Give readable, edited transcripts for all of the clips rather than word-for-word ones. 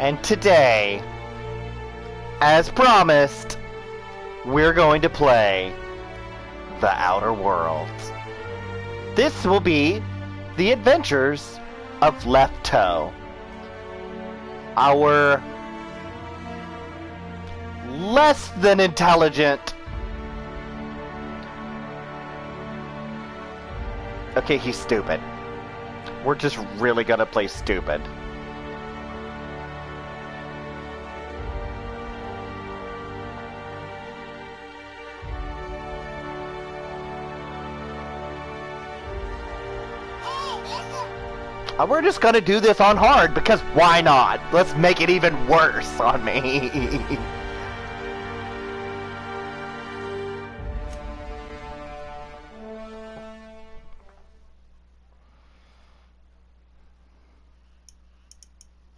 And today, as promised, we're going to play The Outer Worlds. This will be the adventures of leftoe, our less than intelligent. Okay, he's stupid. We're just really gonna play stupid. We're just gonna do this on hard, because why not? Let's make it even worse on me.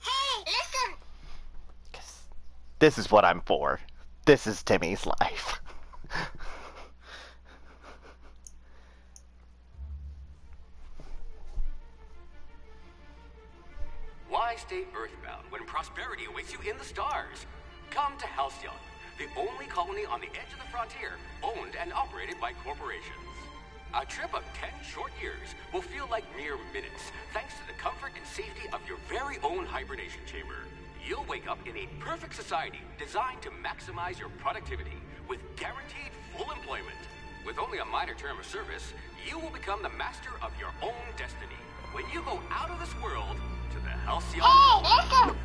Hey, listen! This is what I'm for. This is Timmy's life. Why stay earthbound when prosperity awaits you in the stars? Come to Halcyon, the only colony on the edge of the frontier, owned and operated by corporations. A trip of 10 short years will feel like mere minutes, thanks to the comfort and safety of your very own hibernation chamber. You'll wake up in a perfect society designed to maximize your productivity with guaranteed full employment. With only a minor term of service, you will become the master of your own destiny when you go out of this world to the Halcyon. Hey, listen!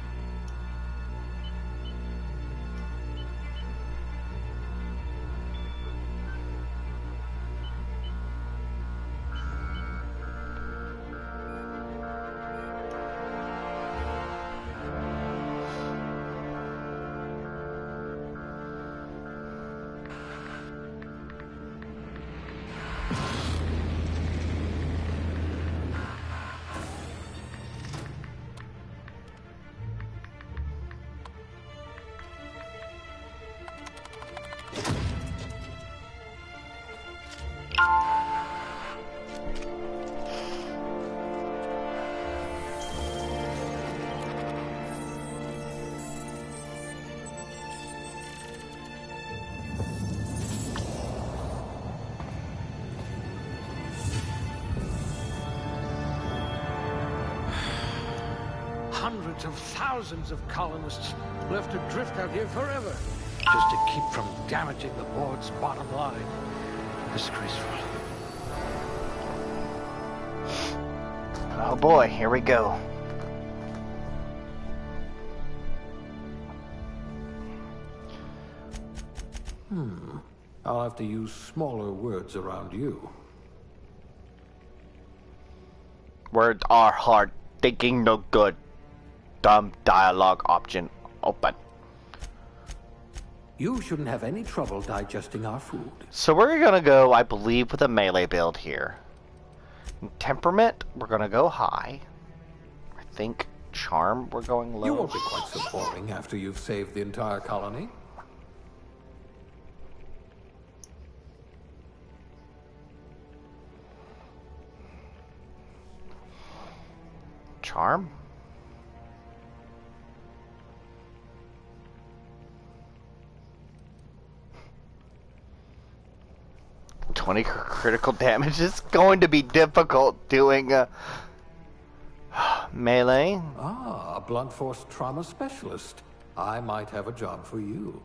Hundreds of thousands of colonists left adrift out here forever, just to keep from damaging the board's bottom line. Disgraceful. Oh boy, here we go. I'll have to use smaller words around you. Words are hard. Thinking no good. Dumb dialogue option open. You shouldn't have any trouble digesting our food. So we're gonna go, I believe, with a melee build here. In temperament, we're gonna go high. I think charm, we're going low. You won't be quite so boring after you've saved the entire colony. Charm? Critical damage is going to be difficult doing melee. Ah, a blunt force trauma specialist. I might have a job for you.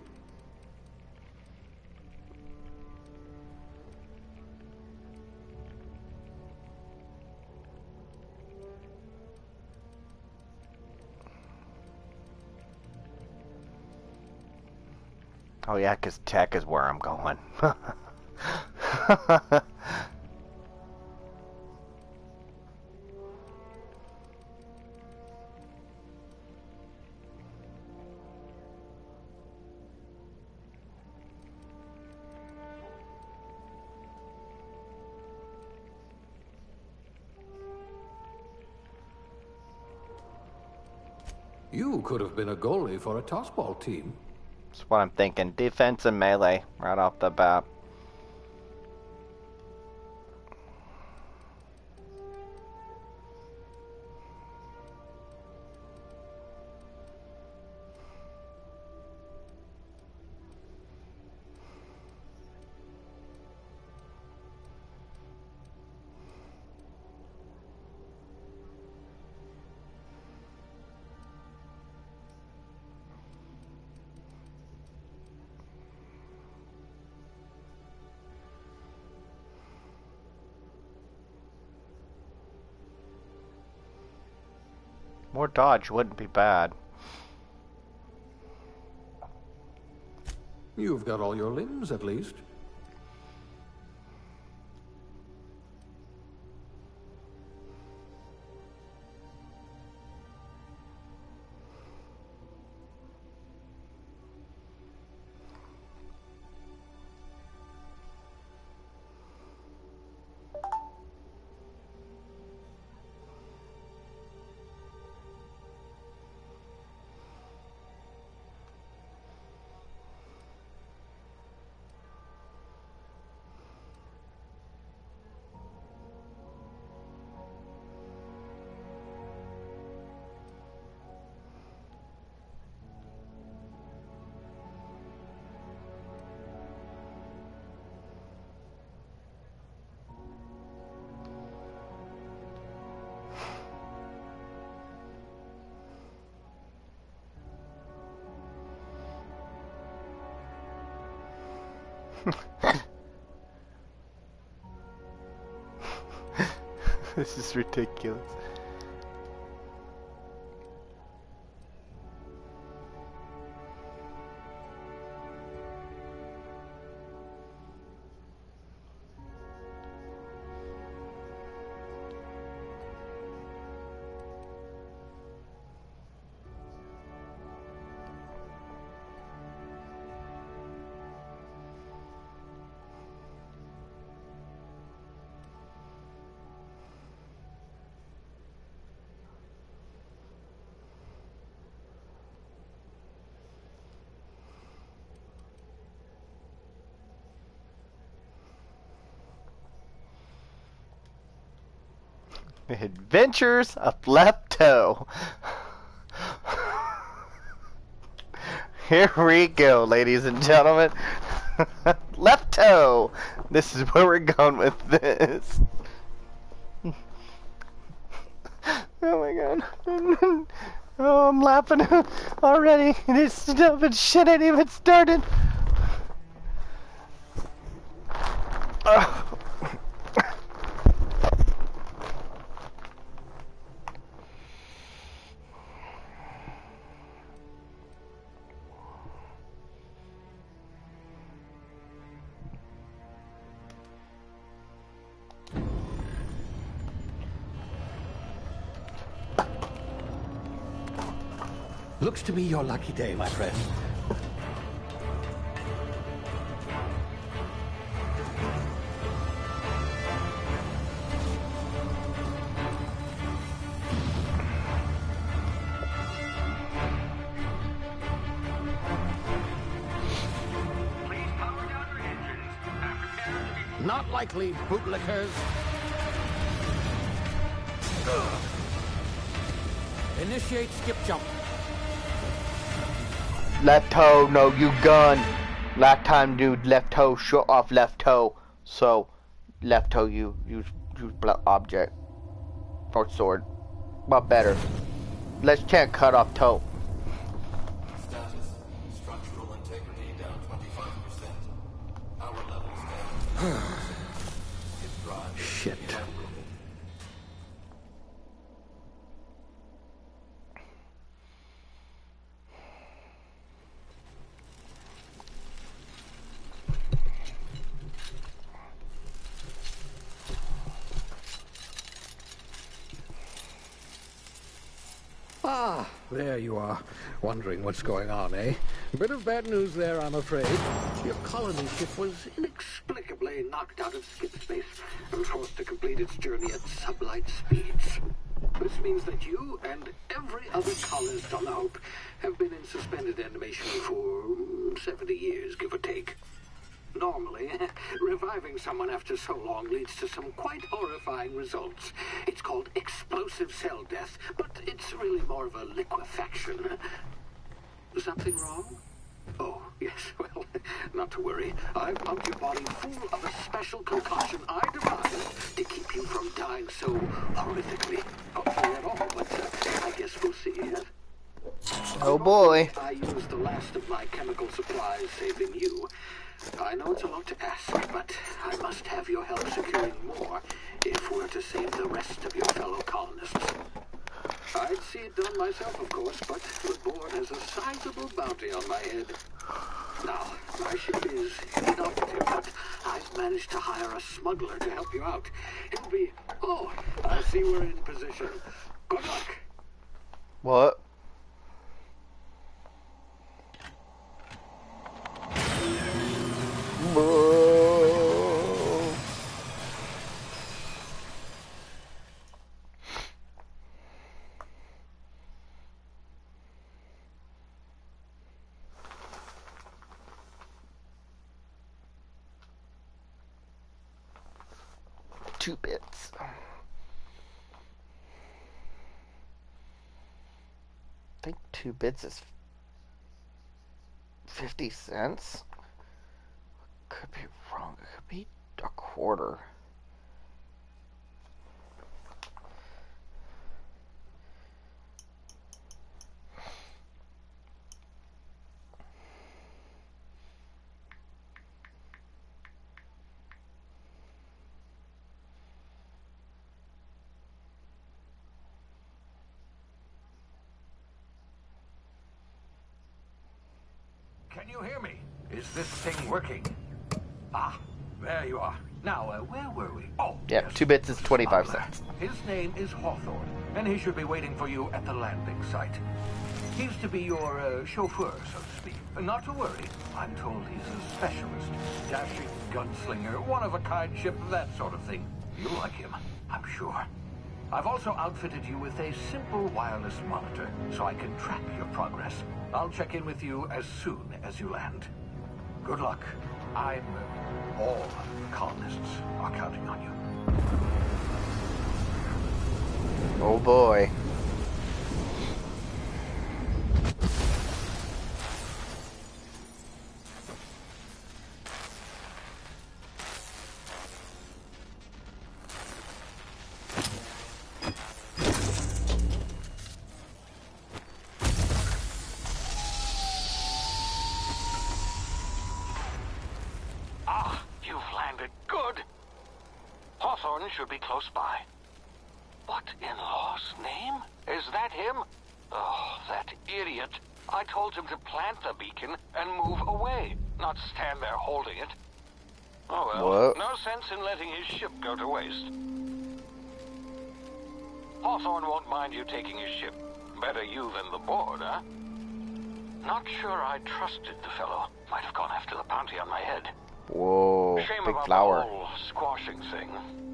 Oh yeah, because tech is where I'm going. You could have been a goalie for a tossball team. That's what I'm thinking. Defense and melee right off the bat. More dodge wouldn't be bad. You've got all your limbs, at least. This is ridiculous. Adventures of leftoe. Here we go, ladies and gentlemen. Leftoe. This is where we're going with this. Oh my god. Oh, I'm laughing already. This stupid shit ain't even started. Oh. Looks to me your lucky day, my friend. Please power down your engines. Prepare to be... Not likely, bootlickers. Initiate skip jump. Left toe, no, you gun. Last time, dude, left toe, shut off left toe. So, left toe, you use blunt object or sword, but better. Let's chant cut off toe. Status. Structural integrity down 25%. Power levels down. Hit drive. Shit. Ah, there you are. Wondering what's going on, eh? Bit of bad news there, I'm afraid. Your colony ship was inexplicably knocked out of skip space and forced to complete its journey at sublight speeds. This means that you and every other colonist on the Hope have been in suspended animation for 70 years, give or take. Normally, reviving someone after so long leads to some quite horrifying results. It's called explosive cell death, but it's really more of a liquefaction. Something wrong? Oh, yes, well, not to worry. I've pumped your body full of a special concoction I devised to keep you from dying so horrifically. Hopefully at all, but I guess we'll see. Oh boy. I used the last of my chemical supplies, saving you. I know it's a lot to ask, but I must have your help securing more if we're to save the rest of your fellow colonists. I'd see it done myself, of course, but the board has a sizable bounty on my head. Now, my ship is inoperative, but I've managed to hire a smuggler to help you out. He'll be... Oh, I see we're in position. Good luck. What? Bro. 2 bits. I think 2 bits is 50 cents. Could be wrong. It could be a quarter. Can you hear me? Is this thing working? Ah, there you are. Now, where were we? Oh, Yep, yes. 2 bits is 25 Smuggler. cents. His name is Hawthorne, and he should be waiting for you at the landing site. He's to be your chauffeur, so to speak. Not to worry. I'm told he's a specialist. Dashing gunslinger, one-of-a-kind ship, that sort of thing. You'll like him, I'm sure. I've also outfitted you with a simple wireless monitor, so I can track your progress. I'll check in with you as soon as you land. Good luck. All the colonists are counting on you. Oh boy. Hawthorne should be close by. What in law's name? Is that him? Oh, that idiot. I told him to plant the beacon and move away, not stand there holding it. Oh well, What? no sense in letting his ship go to waste. Hawthorne won't mind you taking his ship. Better you than the board, huh? Not sure I trusted the fellow. Might have gone after the bounty on my head. Whoa, Shame big about flower. the whole squashing thing.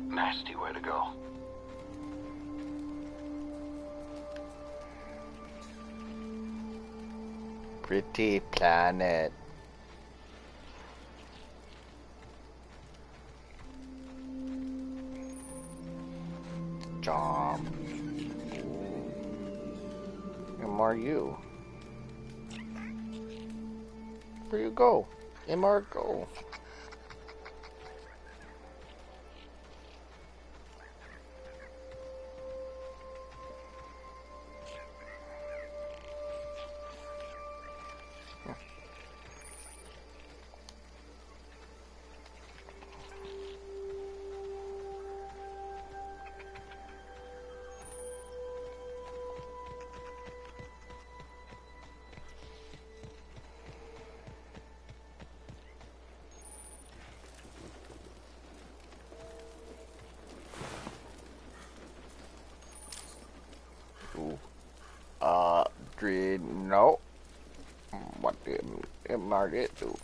Nasty way to go. Pretty planet. Jump. MRU. Where you go? MR go. No. What did MR did do?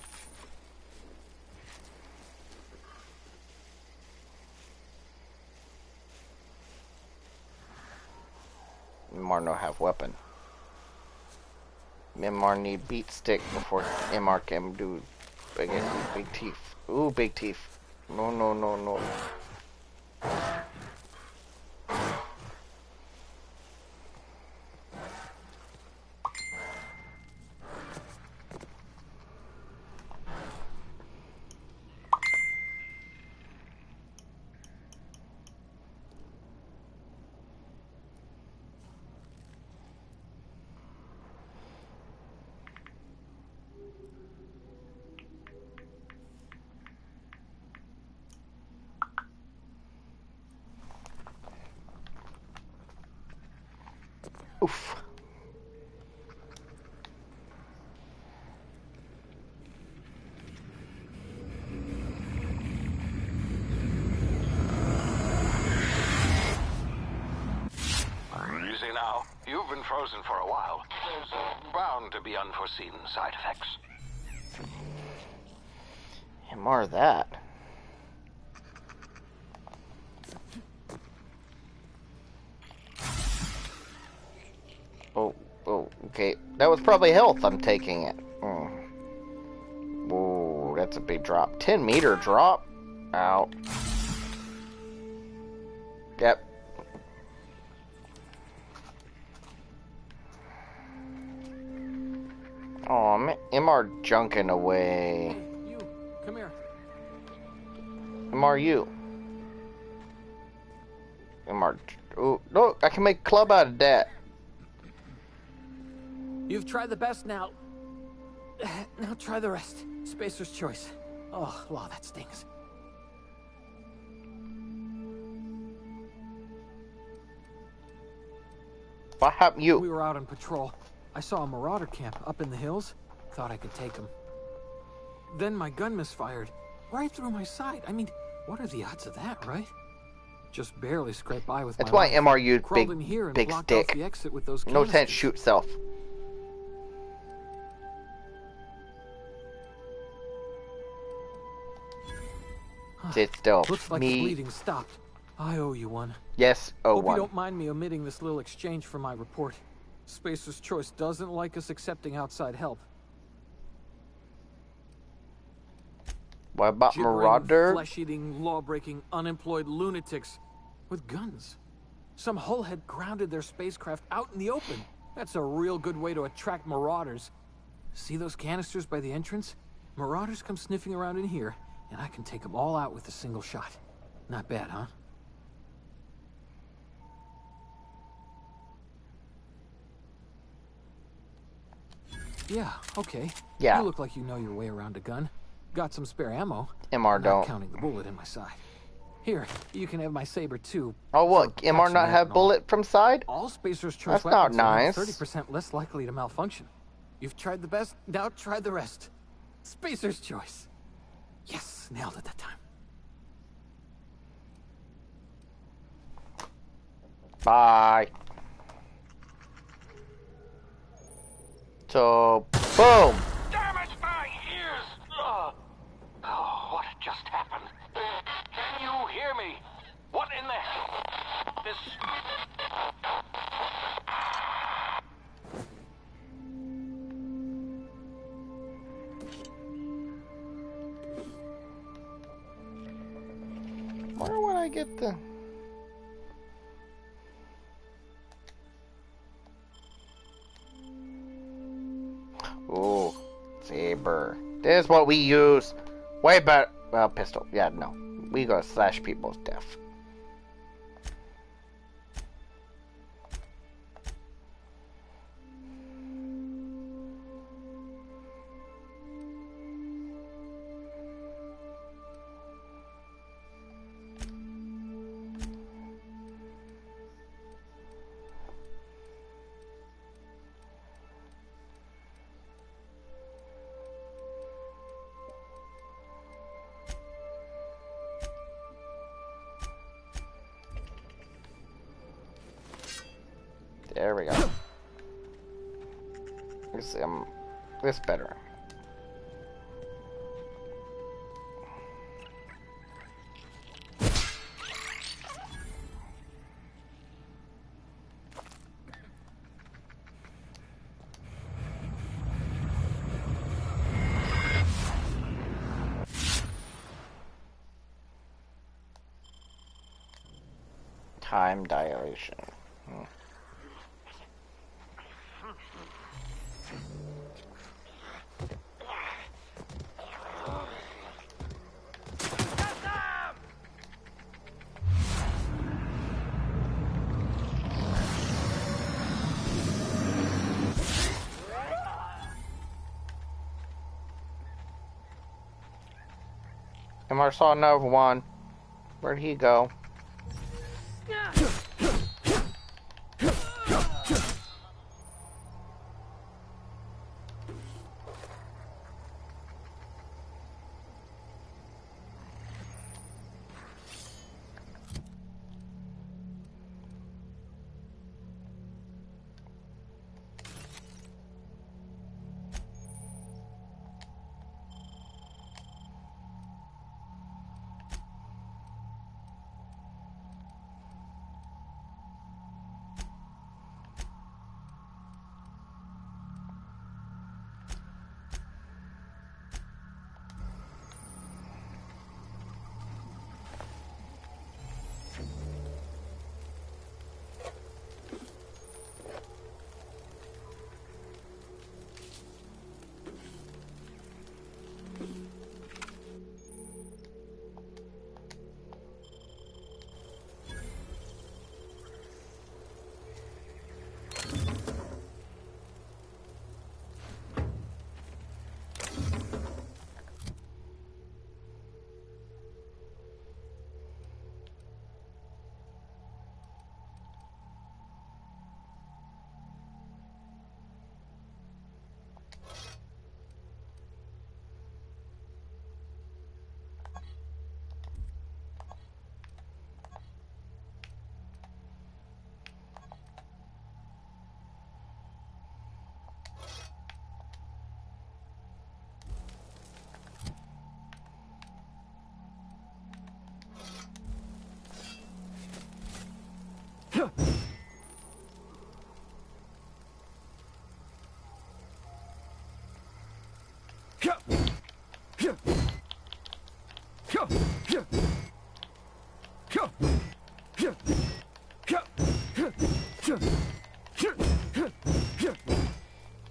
MR no have weapon. MR need beat stick before MR can do against these big teeth. Ooh, big teeth. No, no, no, no. Oof. Easy now. You've been frozen for a while. There's bound to be unforeseen side effects. And more of that. Oh, okay. That was probably health. I'm taking it. Whoa, that's a big drop. 10-meter drop? Out. Yep. Oh, man. MR junking away. Hey, you. Come here. MRU. MR. Oh, look, I can make a club out of that. You've tried the best now. Now try the rest. Spacer's choice. Oh, wow, that stings. What happened to you? We were out on patrol. I saw a marauder camp up in the hills. Thought I could take them. Then my gun misfired. Right through my side. I mean, what are the odds of that, right? Just barely scraped by with That's my why life. MRU Crawled in here and big blocked stick. off the exit with those No sense canisters. shoot self. Sit still. Looks like the Me. bleeding stopped. I owe you one. Yes, Hope you 01. don't mind me omitting this little exchange for my report. Spacer's Choice doesn't like us accepting outside help. What about Gibbering, Marauder? flesh-eating, law-breaking, unemployed lunatics with guns. Some hullhead grounded their spacecraft out in the open. That's a real good way to attract marauders. See those canisters by the entrance? Marauders come sniffing around in here, and I can take them all out with a single shot. Not bad, huh? Yeah, okay. Yeah. You look like you know your way around a gun. Got some spare ammo. MR Not don't. counting the bullet in my side. Here, you can have my saber too. Oh, what? For MR protection not have and all. bullet from side? All Spacer's Choice That's not weapons are nice. 30% less likely to malfunction. You've tried the best, now try the rest. Spacer's Choice. Yes, nailed it that time. Bye. So, boom. Damn it, my ears! Oh, what just happened? Can you hear me? What in the... This... Where would I get the... Oh, saber. This is what we use. Way better. Well, pistol. Yeah, no. We go slash people's death. There we go. This better. Time dilation. MR saw another one. Where'd he go?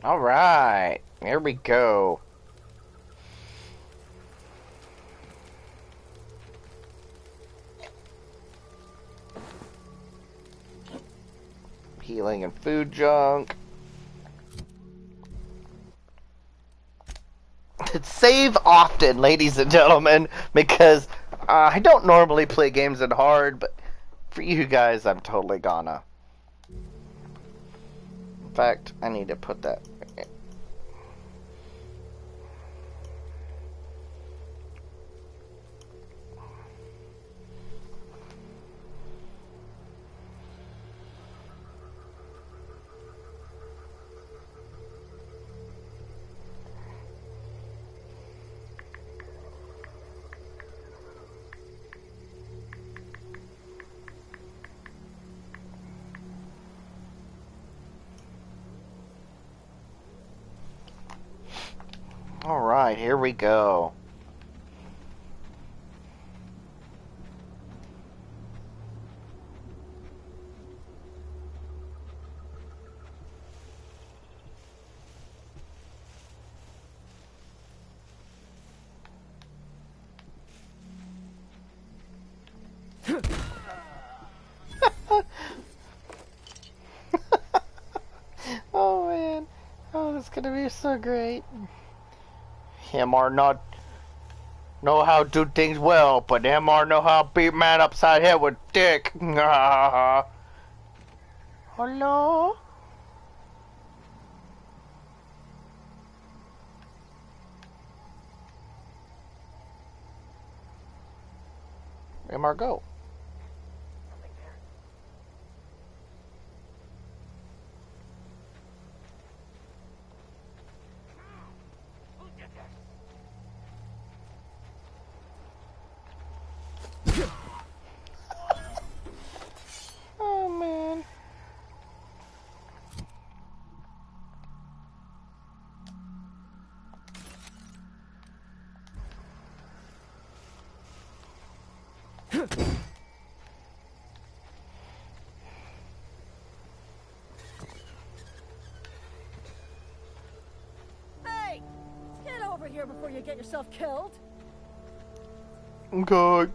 All right, here we go. Healing and food junk. Save often, ladies and gentlemen, because I don't normally play games in hard, but for you guys, I'm totally gonna. In fact, I need to put that. Alright, here we go. Oh man, oh that's gonna be so great. Him or not know how to do things well, but him or know how to beat man upside head with dick. Hello? Where'd go? Oh man. Hey! Get over here before you get yourself killed! Okay.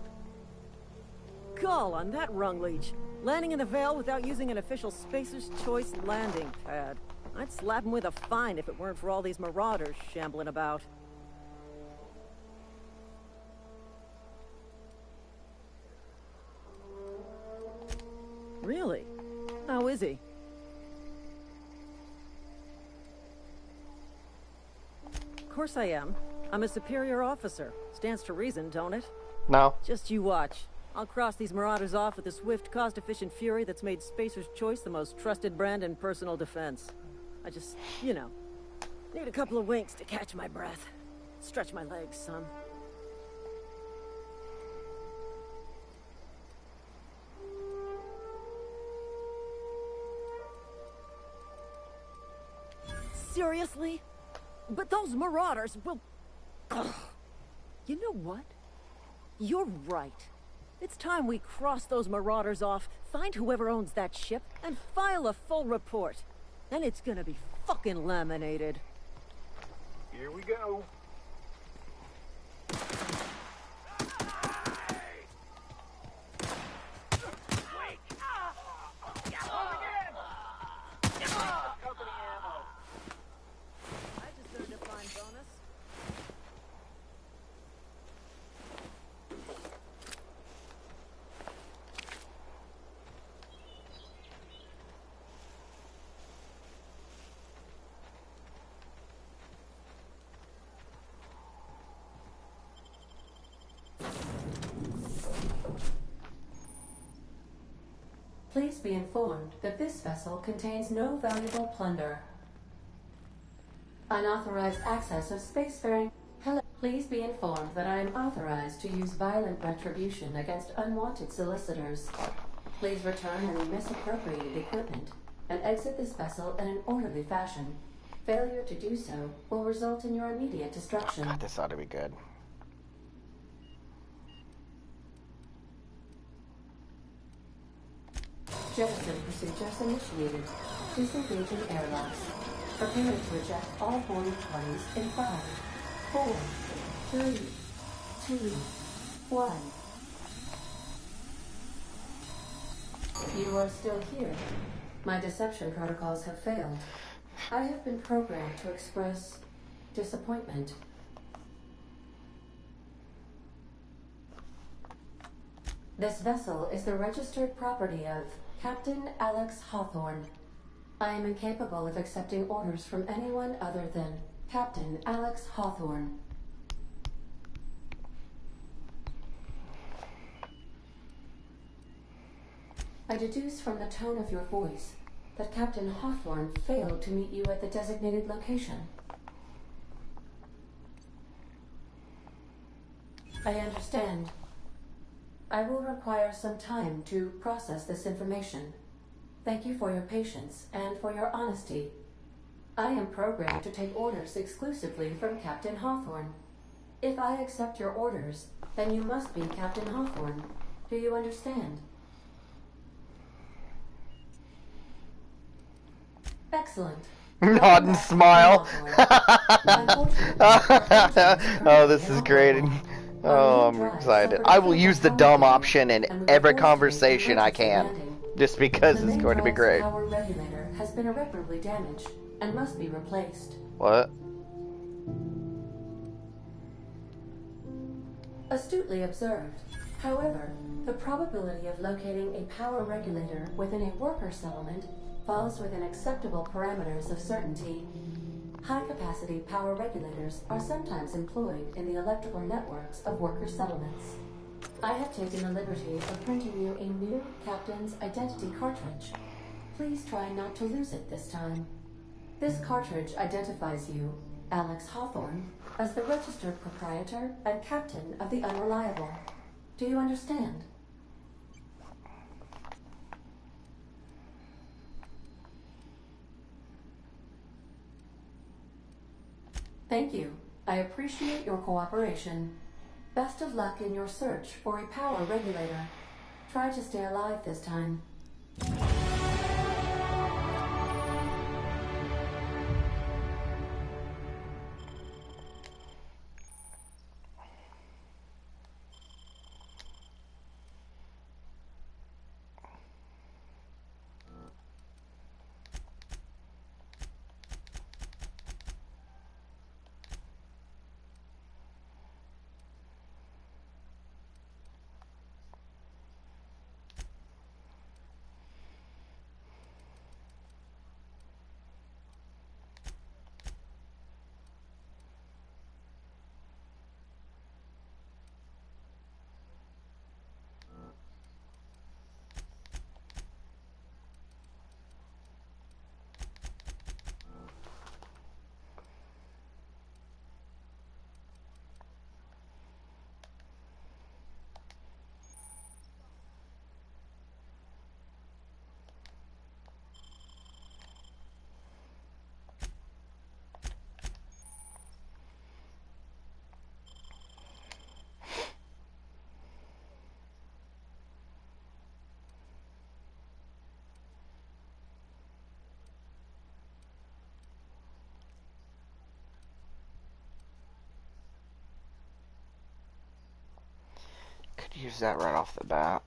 Gall on that rung leech. Landing in the Vale without using an official Spacer's Choice landing pad. I'd slap him with a fine if it weren't for all these marauders shambling about. Really? How is he? course I am. I'm a superior officer. Stands to reason, don't it? No. Just you watch. I'll cross these marauders off with a swift, cost-efficient fury that's made Spacer's Choice the most trusted brand in personal defense. I just, you know, need a couple of winks to catch my breath. Stretch my legs, son. Seriously? But those marauders will... Ugh. You know what? You're right. It's time we cross those marauders off, find whoever owns that ship, and file a full report. Then it's gonna be fucking laminated. Here we go. I just earned a fine bonus. Please be informed that this vessel contains no valuable plunder. Unauthorized access of spacefaring. Hello. Please be informed that I am authorized to use violent retribution against unwanted solicitors. Please return any misappropriated equipment and exit this vessel in an orderly fashion. Failure to do so will result in your immediate destruction. God, this ought to be good. Jettison procedures initiated. Disengaging airlocks. Prepare to eject all boarding parties in 5, 4, 3, 2, 1. You are still here. My deception protocols have failed. I have been programmed to express disappointment. This vessel is the registered property of Captain Alex Hawthorne. I am incapable of accepting orders from anyone other than Captain Alex Hawthorne. I deduce from the tone of your voice that Captain Hawthorne failed to meet you at the designated location. I understand. I will require some time to process this information. Thank you for your patience and for your honesty. I am programmed to take orders exclusively from Captain Hawthorne. If I accept your orders, then you must be Captain Hawthorne. Do you understand? Excellent. Nod and smile. Oh, this is great. Oh, I'm excited. I will use the dumb option in every conversation I can, just because it's going to be great. The power regulator has been irreparably damaged and must be replaced. What? Astutely observed. However, the probability of locating a power regulator within a worker settlement falls within acceptable parameters of certainty. High-capacity power regulators are sometimes employed in the electrical networks of worker settlements. I have taken the liberty of printing you a new Captain's Identity cartridge. Please try not to lose it this time. This cartridge identifies you, Alex Hawthorne, as the registered proprietor and captain of the Unreliable. Do you understand? Thank you. I appreciate your cooperation. Best of luck in your search for a power regulator. Try to stay alive this time. use that right off the bat.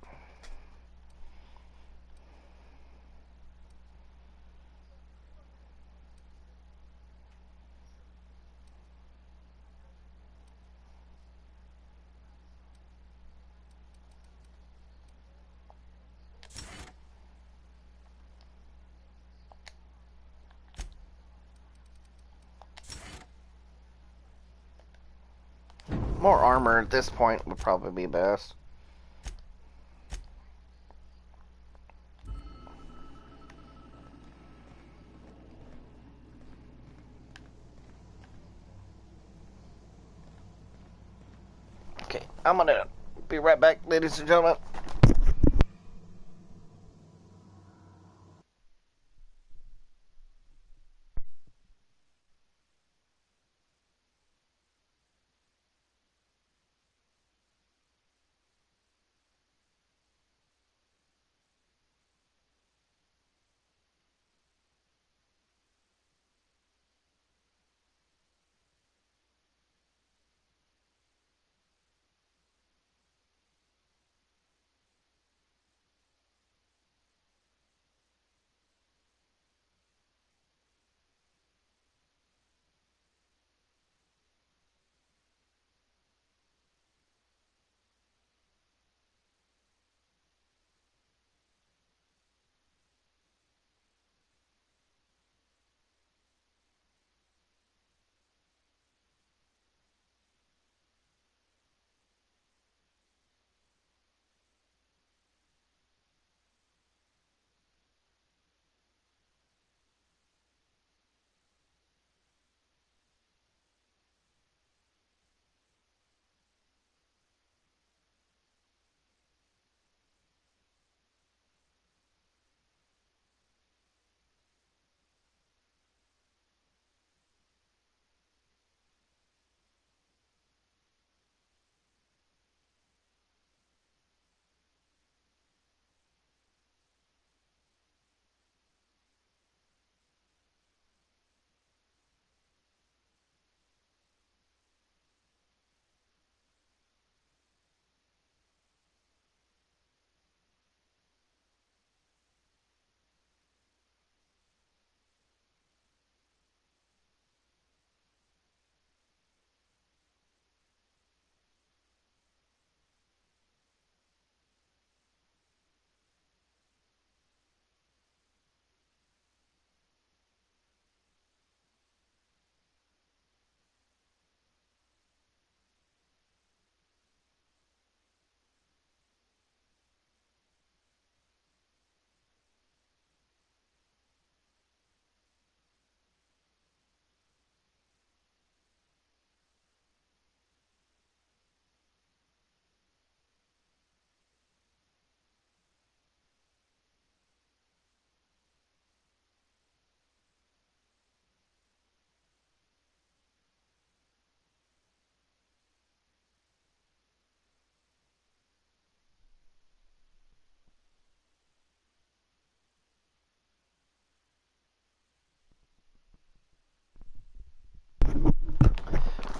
More armor at this point would probably be best. Okay, I'm gonna be right back, ladies and gentlemen.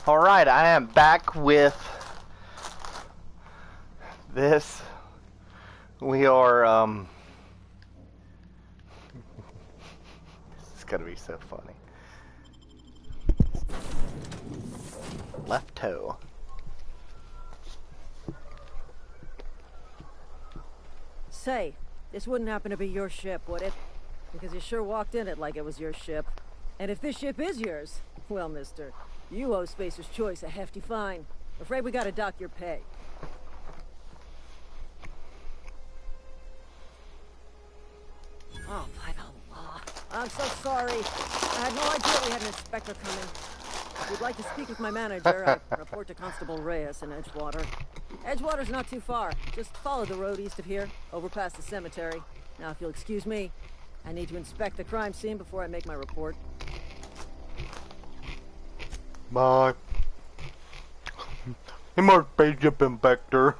Alright, I am back with this. We are, this is gonna be so funny. Leftoe. Say, this wouldn't happen to be your ship, would it? Because you sure walked in it like it was your ship. And if this ship is yours, well, mister, you owe Spacer's Choice a hefty fine. Afraid we gotta dock your pay. Oh, by the law. I'm so sorry. I had no idea we had an inspector coming. If you'd like to speak with my manager, I report to Constable Reyes in Edgewater. Edgewater's not too far. Just follow the road east of here, over past the cemetery. Now, if you'll excuse me, I need to inspect the crime scene before I make my report. Bye. I'm our spaceship inspector.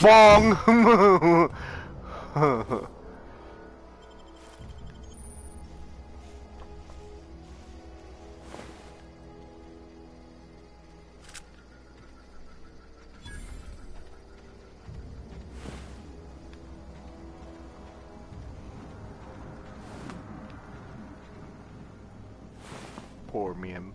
Bong! Poor man.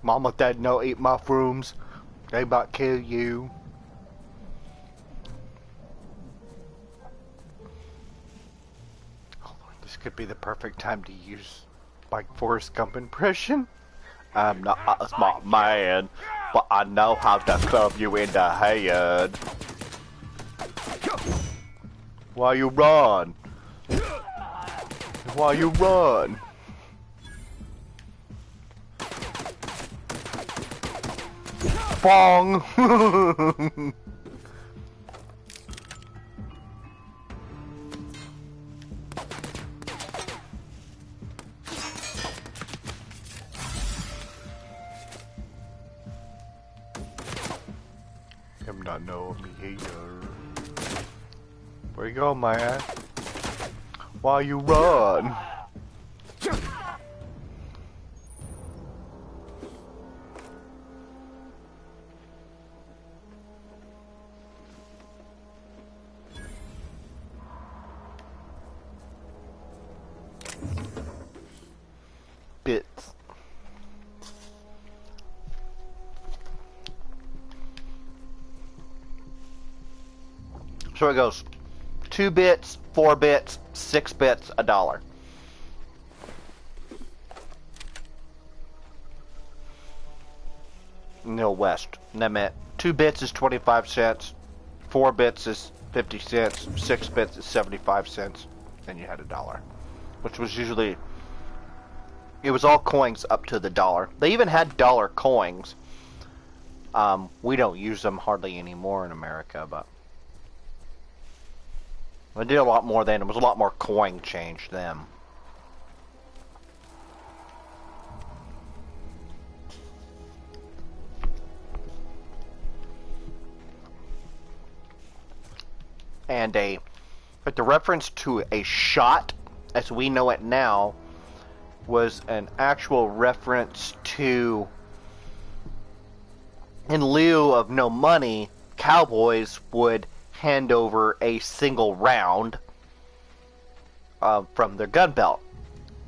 Mama, Dad, no eat mushrooms. They about kill you. Oh, Lord, this could be the perfect time to use my Forrest Gump impression. I'm not a smart man, but I know how to club you in the head. Why you run? Why you run? Bong! Him not know me here. Where you go, man? Why you run? Bits. So it goes 2 bits, 4 bits, 6 bits, $1. No West. And that meant 2 bits is 25 cents, 4 bits is 50 cents, 6 bits is 75 cents, and you had $1. Which was usually, it was all coins up to the $1. They even had dollar coins. We don't use them hardly anymore in America, but they did a lot more then. It was a lot more coin change then. And but the reference to a shot, as we know it now, was an actual reference to, in lieu of no money, cowboys would hand over a single round from their gun belt,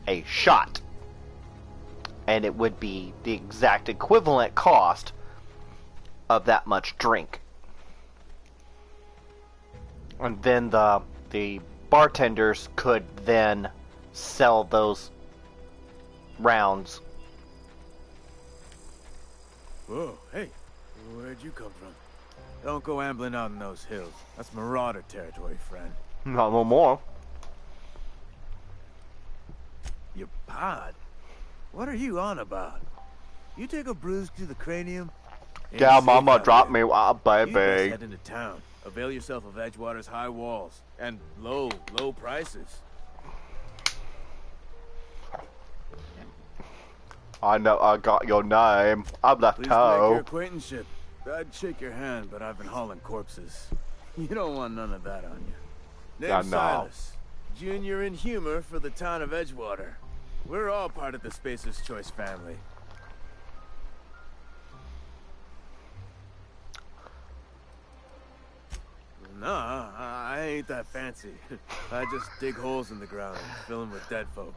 a shot, and it would be the exact equivalent cost of that much drink. And then the bartenders could then sell those rounds. Whoa, hey, where'd you come from? Don't go ambling out in those hills. That's marauder territory, friend. Not no more. Your pod? What are you on about? You take a bruise to the cranium? Yeah, mama dropped me, You best baby. head into town. Avail yourself of Edgewater's high walls and low prices. I know I got your name. I'm Pleased to make your leftoe. acquaintanceship. I'd shake your hand, but I've been hauling corpses. You don't want none of that on you. Yeah, Name's no. Silas. Junior in humor for the town of Edgewater. We're all part of the Spacer's Choice family. No, I ain't that fancy. I just dig holes in the ground and fill them with dead folk.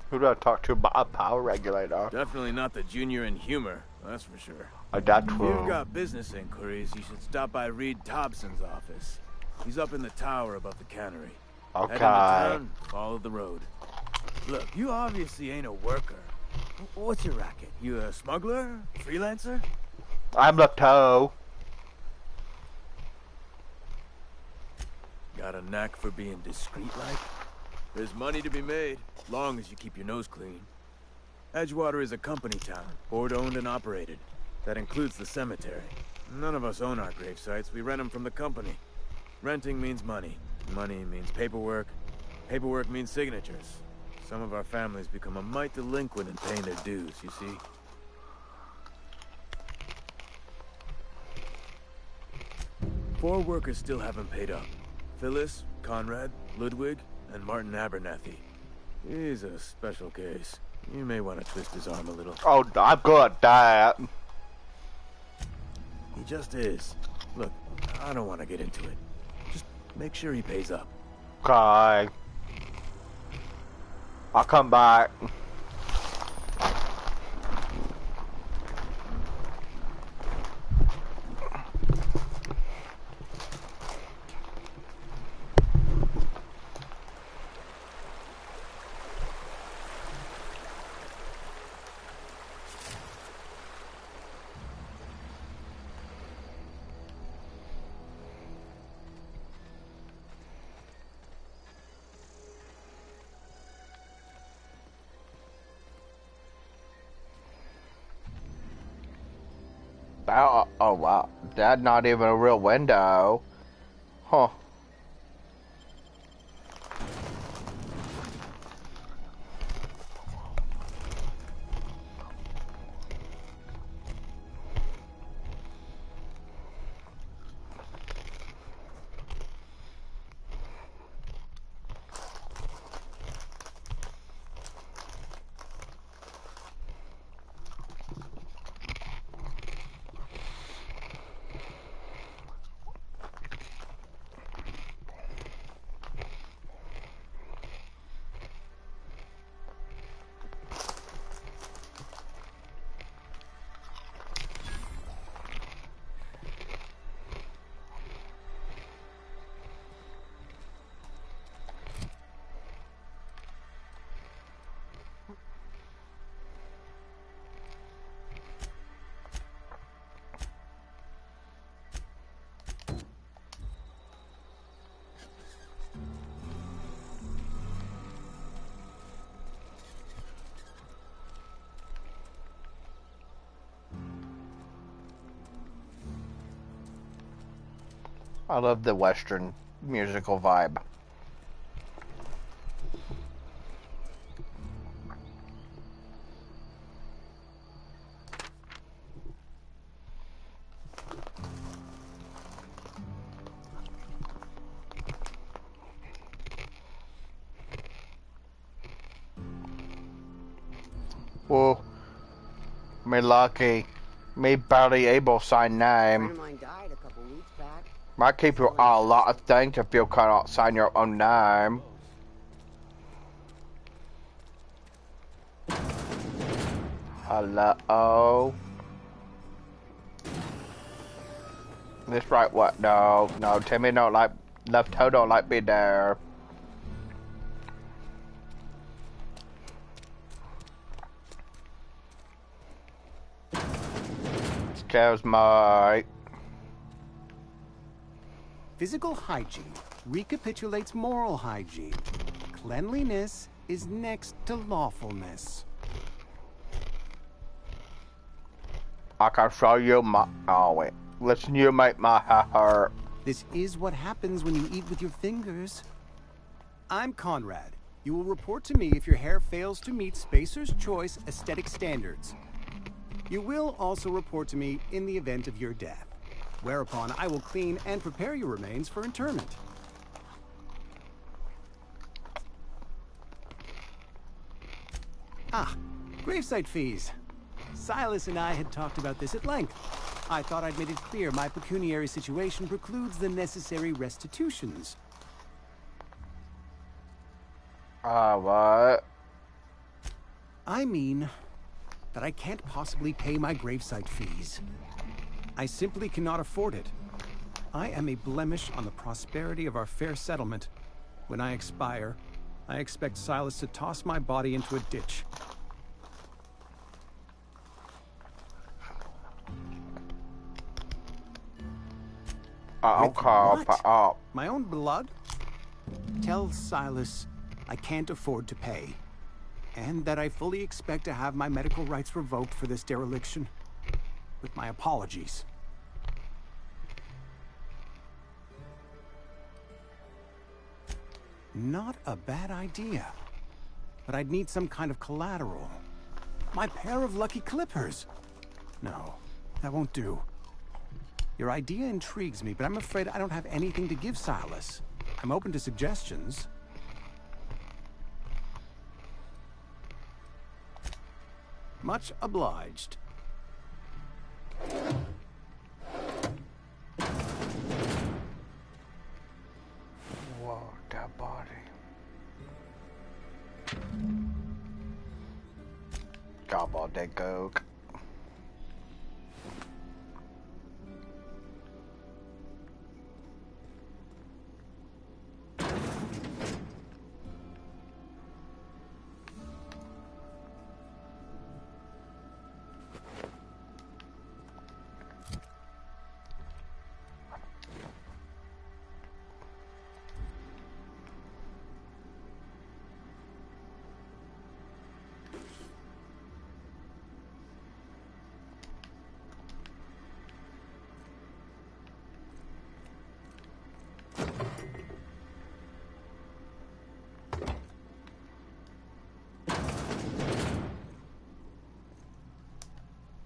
Who do I talk to about a power regulator? Definitely not the junior in humor, that's for sure. That's If true. you've got business inquiries, you should stop by Reed Thompson's office. He's up in the tower above the cannery. Okay. Head into town, follow the road. Look, you obviously ain't a worker. What's your racket? You a smuggler? Freelancer? I'm leftoe. Got a knack for being discreet-like? There's money to be made, long as you keep your nose clean. Edgewater is a company town, board-owned and operated. That includes the cemetery. None of us own our grave sites, we rent them from the company. Renting means money. Money means paperwork. Paperwork means signatures. Some of our families become a mite delinquent in paying their dues, you see. Four workers still haven't paid up. Phyllis, Conrad, Ludwig, and Martin Abernathy. He's a special case. You may want to twist his arm a little. Oh, I'm good at that. He just is. Look, I don't want to get into it. Just make sure he pays up. Okay. I'll come back. Oh wow, that's not even a real window. Huh. I love the Western musical vibe. Well, me lucky. Me barely able to sign name. Died a couple weeks back. Might keep you a lot of things if you cannot sign your own name. Hello. This right what? No, no, Timmy don't like, leftoe don't like me there. Excuse me. Physical hygiene recapitulates moral hygiene. Cleanliness is next to lawfulness. I can show you my... Oh, wait. Listen, you make my hair hurt. This is what happens when you eat with your fingers. I'm Conrad. You will report to me if your hair fails to meet Spacer's Choice aesthetic standards. You will also report to me in the event of your death, whereupon I will clean and prepare your remains for interment. Ah, gravesite fees. Silas and I had talked about this at length. I thought I'd made it clear my pecuniary situation precludes the necessary restitutions. What? I mean that I can't possibly pay my gravesite fees. I simply cannot afford it. I am a blemish on the prosperity of our fair settlement. When I expire, I expect Silas to toss my body into a ditch. I'll call up. My own blood? Tell Silas I can't afford to pay, and that I fully expect to have my medical rights revoked for this dereliction. With my apologies. Not a bad idea. But I'd need some kind of collateral. My pair of lucky clippers. No, that won't do. Your idea intrigues me, but I'm afraid I don't have anything to give Silas. I'm open to suggestions. Much obliged. Whoa, that body. Gobble that gook.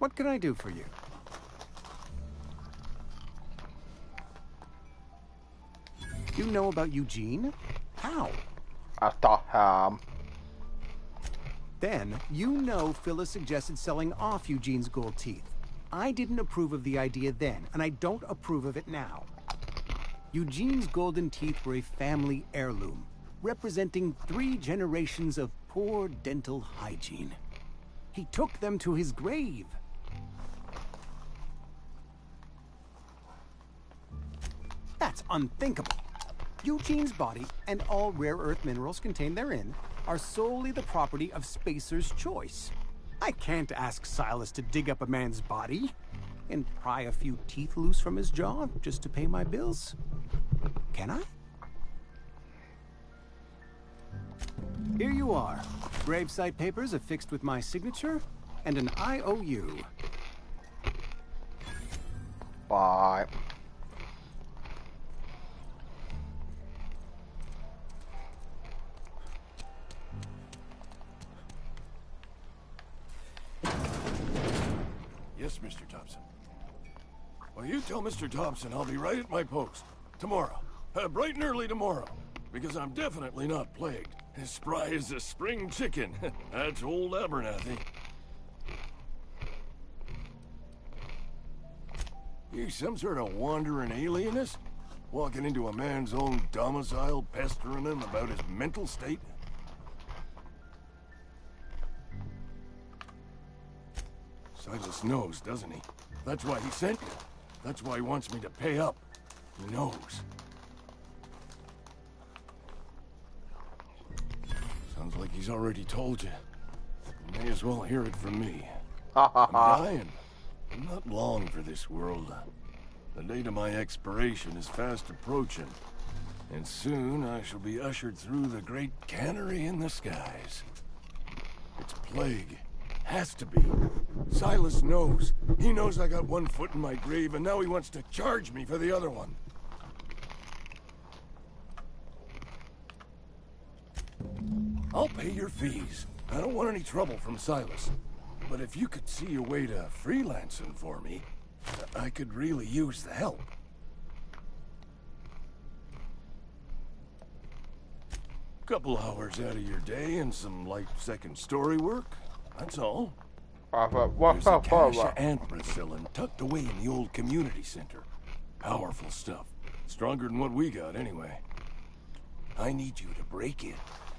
What can I do for you? You know about Eugene? How? I thought, Then, you know Phyllis suggested selling off Eugene's gold teeth. I didn't approve of the idea then, and I don't approve of it now. Eugene's golden teeth were a family heirloom, representing 3 generations of poor dental hygiene. He took them to his grave. That's unthinkable. Eugene's body and all rare earth minerals contained therein are solely the property of Spacer's choice. I can't ask Silas to dig up a man's body and pry a few teeth loose from his jaw just to pay my bills. Can I? Here you are. Gravesite papers affixed with my signature and an IOU. bye. Yes, Mr. Thompson. Well, you tell Mr. Thompson I'll be right at my post. Tomorrow. Bright and early tomorrow. Because I'm definitely not plagued. As spry as a spring chicken. That's old Abernathy. You some sort of wandering alienist? Walking into a man's own domicile, pestering him about his mental state? Silas knows, doesn't he? That's why he sent you. That's why he wants me to pay up. He knows. Sounds like he's already told you. You may as well hear it from me. I'm dying. I'm not long for this world. The date of my expiration is fast approaching. And soon I shall be ushered through the great cannery in the skies. It's plague. Has to be. Silas knows. He knows I got one foot in my grave, and now he wants to charge me for the other one. I'll pay your fees. I don't want any trouble from Silas. But if you could see a way to freelancing for me, I could really use the help. Couple hours out of your day and some light second story work. That's all. What's There's a up, cache brother? of anthracyllin tucked away in the old community center. Powerful stuff. Stronger than what we got, anyway. I need you to break in,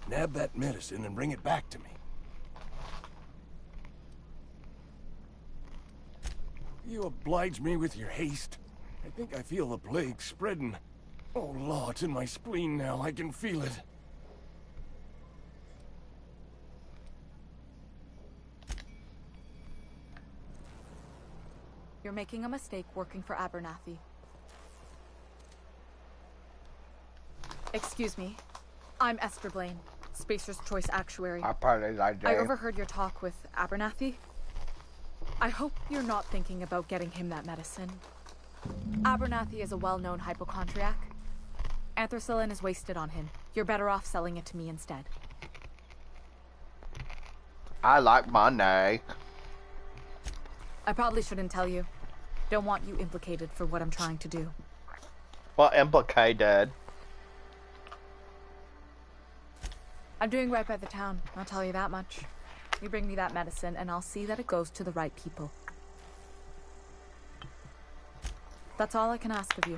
nab that medicine, and bring it back to me. You oblige me with your haste. I think I feel the plague spreading. Oh, Law, it's in my spleen now. I can feel it. You're making a mistake working for Abernathy. Excuse me. I'm Esther Blaine, Spacer's Choice Actuary. I overheard your talk with Abernathy. I hope you're not thinking about getting him that medicine. Abernathy is a well-known hypochondriac. Anthracyllin is wasted on him. You're better off selling it to me instead. I like money. I probably shouldn't tell you. Don't want you implicated for what I'm trying to do. Well, implicated. I'm doing right by the town, I'll tell you that much. You bring me that medicine and I'll see that it goes to the right people. That's all I can ask of you.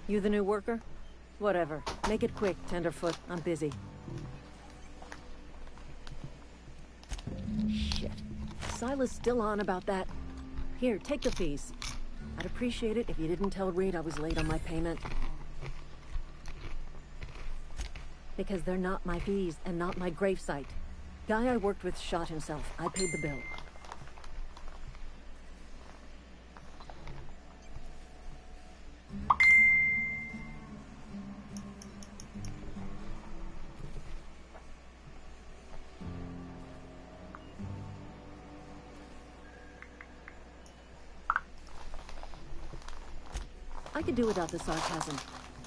You the new worker? Whatever. Make it quick, Tenderfoot. I'm busy. Shit. Silas still on about that. Here, take the fees. I'd appreciate it if you didn't tell Reed I was late on my payment. Because they're not my fees and not my gravesite. Guy I worked with shot himself. I paid the bill. I could do without the sarcasm.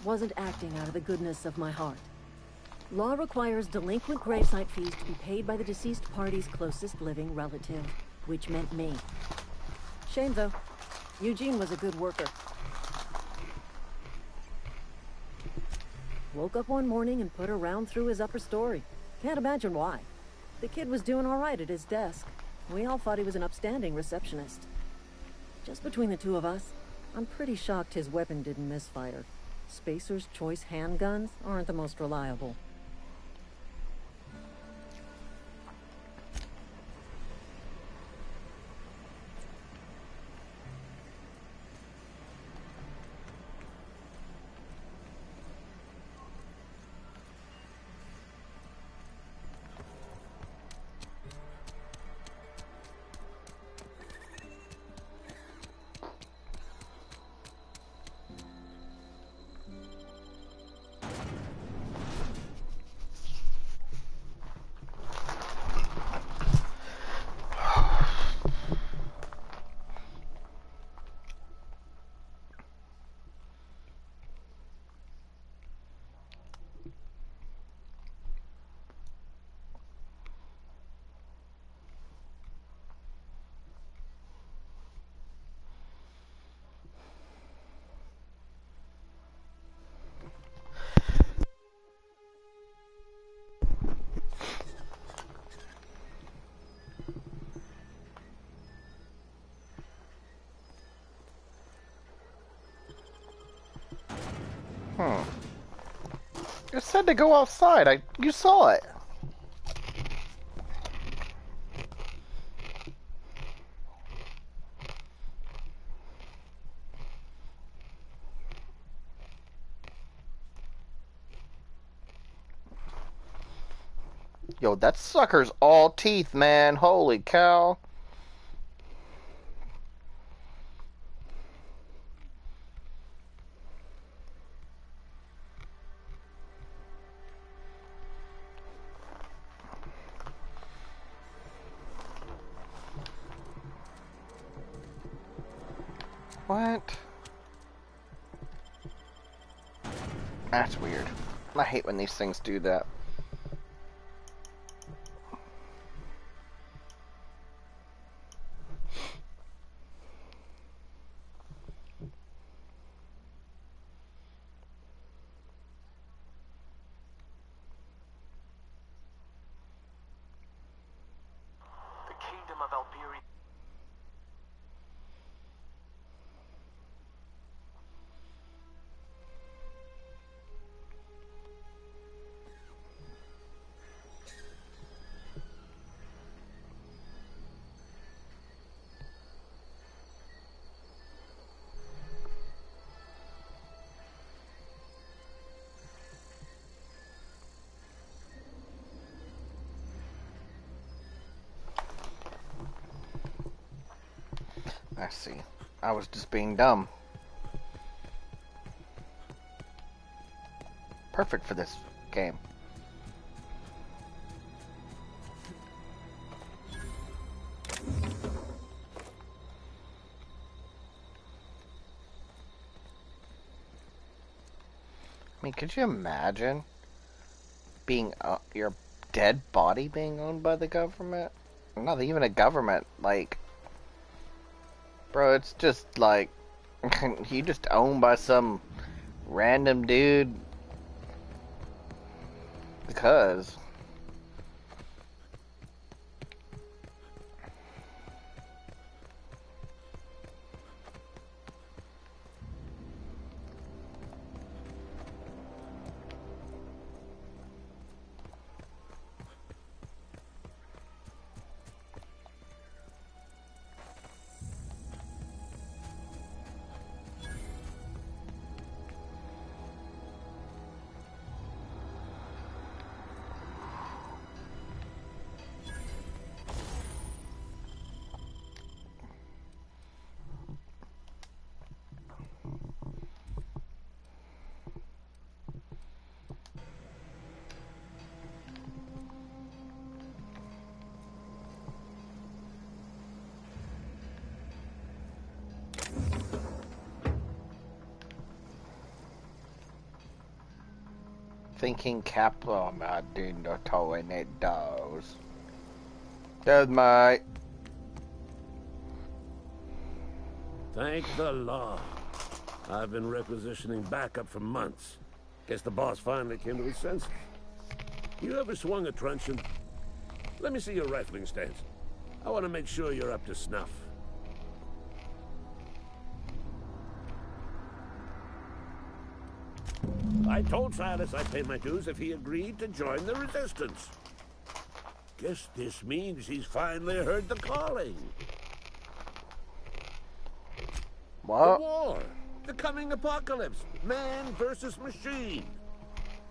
Wasn't acting out of the goodness of my heart. Law requires delinquent gravesite fees to be paid by the deceased party's closest living relative, which meant me. Shame, though. Eugene was a good worker. Woke up one morning and put a round through his upper story. Can't imagine why. The kid was doing all right at his desk. We all thought he was an upstanding receptionist. Just between the two of us, I'm pretty shocked his weapon didn't misfire. Spacer's Choice handguns aren't the most reliable. said to go outside. You saw it. Yo, that sucker's all teeth, man. Holy cow. What? That's weird. I hate when these things do that. I see. I was just being dumb. Perfect for this game. I mean, could you imagine being your dead body being owned by the government? Not even a government, like, bro, it's just like you just owned by some random dude because thinking cap. Oh my dude, no towing it does. Good mate. Thank the law. I've been requisitioning backup for months. Guess the boss finally came to his senses. You ever swung a truncheon? Let me see your rifling stance. I want to make sure you're up to snuff. I told Silas I'd pay my dues if he agreed to join the resistance. Guess this means he's finally heard the calling. What? The war. The coming apocalypse. Man versus machine.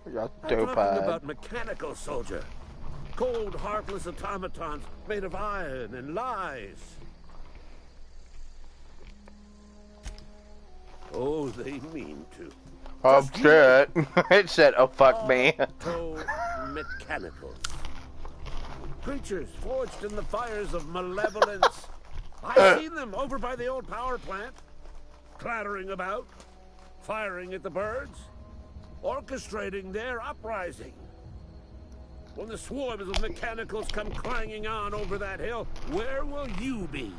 You're I'm talking about mechanical soldier. Cold, heartless automatons made of iron and lies. Oh, they mean to. Oh shit. It said, oh fuck me. Mechanicals. Creatures forged in the fires of malevolence. I've seen them over by the old power plant. Clattering about. Firing at the birds. Orchestrating their uprising. When the swarms of mechanicals come clanging on over that hill, where will you be?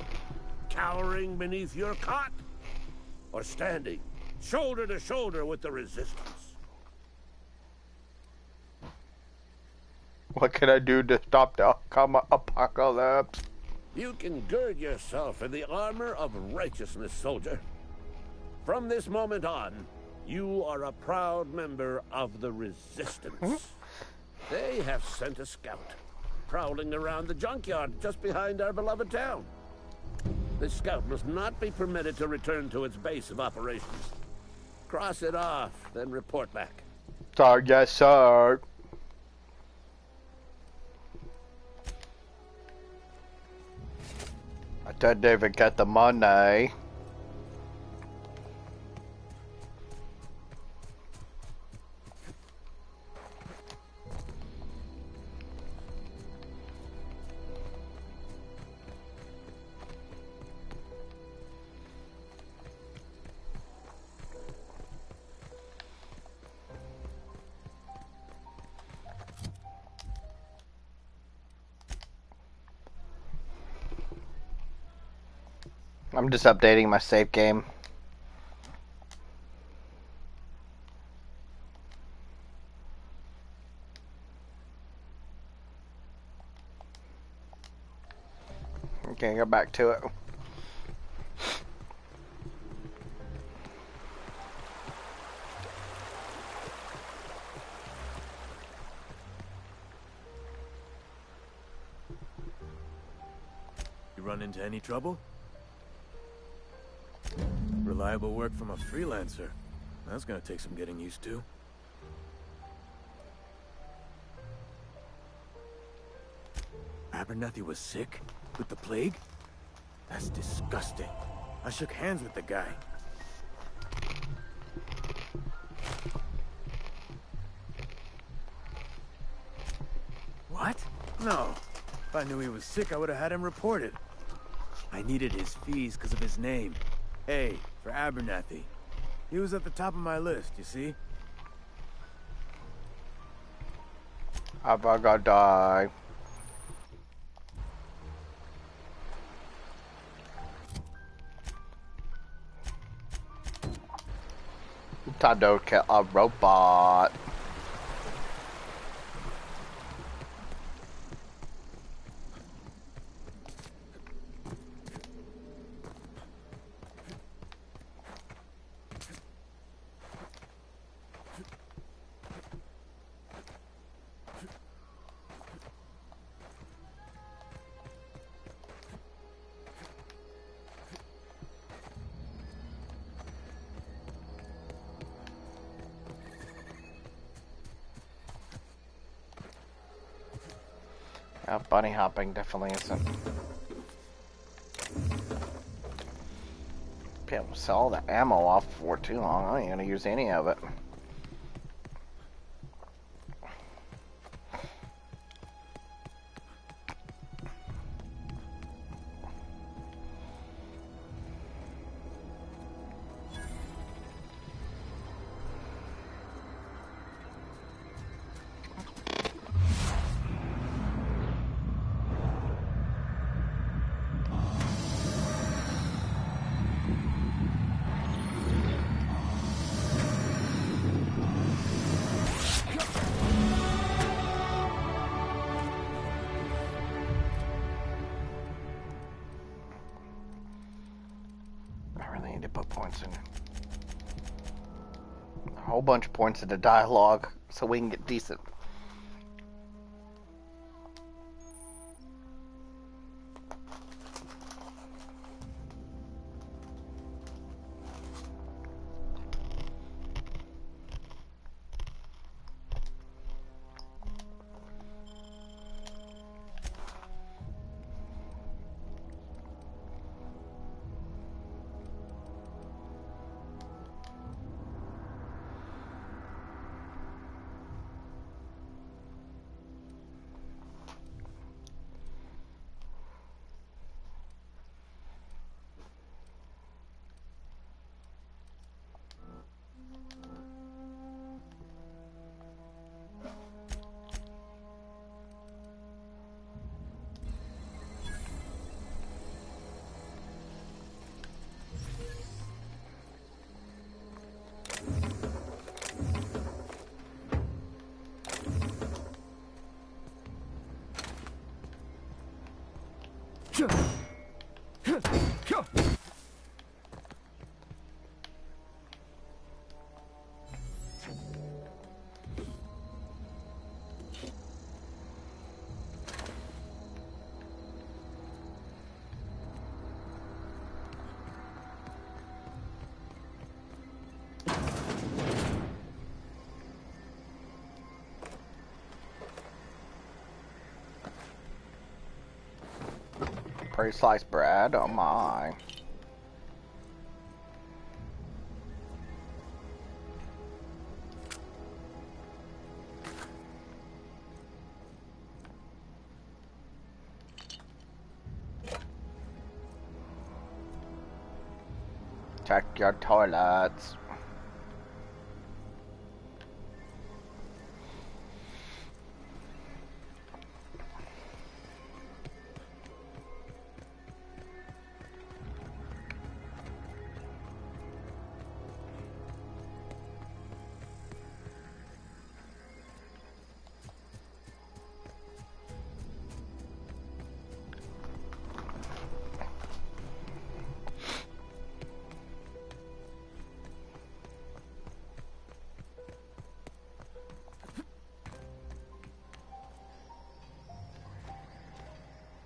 Cowering beneath your cot? Or standing shoulder to shoulder with the resistance? What can I do to stop the apocalypse? You can gird yourself in the armor of righteousness, soldier. From this moment on, You are a proud member of the Resistance. They have sent a scout, prowling around the junkyard just behind our beloved town. This scout must not be permitted to return to its base of operations. Cross it off, then report back. Sir, yes, sir. I didn't even get the money. I'm just updating my save game. Okay, go back to it. You run into any trouble? Reliable work from a freelancer. That's gonna take some getting used to. Abernathy was sick? With the plague? That's disgusting. I shook hands with the guy. What? No. If I knew he was sick, I would have had him reported. I needed his fees because of his name. A for Abernathy. He was at the top of my list, you see? I'm gonna die. Time to kill a robot. Bunny hopping definitely isn't. Be able to sell the ammo off for too long. I ain't gonna use any of it. A whole bunch of points into dialogue so we can get decent. Pre-sliced bread, oh my. Check your toilets.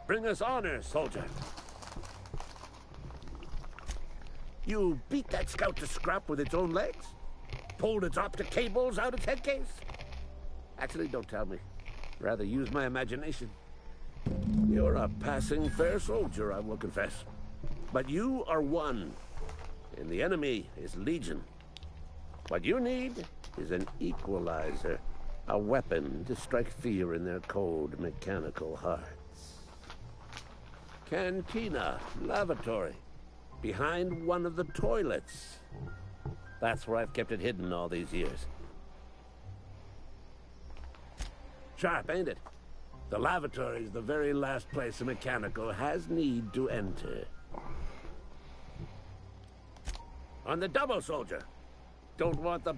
Bring us honor, soldier. You beat that scout to scrap with its own legs? Pulled its optic cables out its head case? Actually, don't tell me. Rather use my imagination. You're a passing fair soldier, I will confess. But you are one, and the enemy is legion. What you need is an equalizer, a weapon to strike fear in their cold, mechanical hearts. Cantina, lavatory, behind one of the toilets. That's where I've kept it hidden all these years. Sharp, ain't it? The lavatory is the very last place a mechanical has need to enter. On the double, soldier. Don't want the...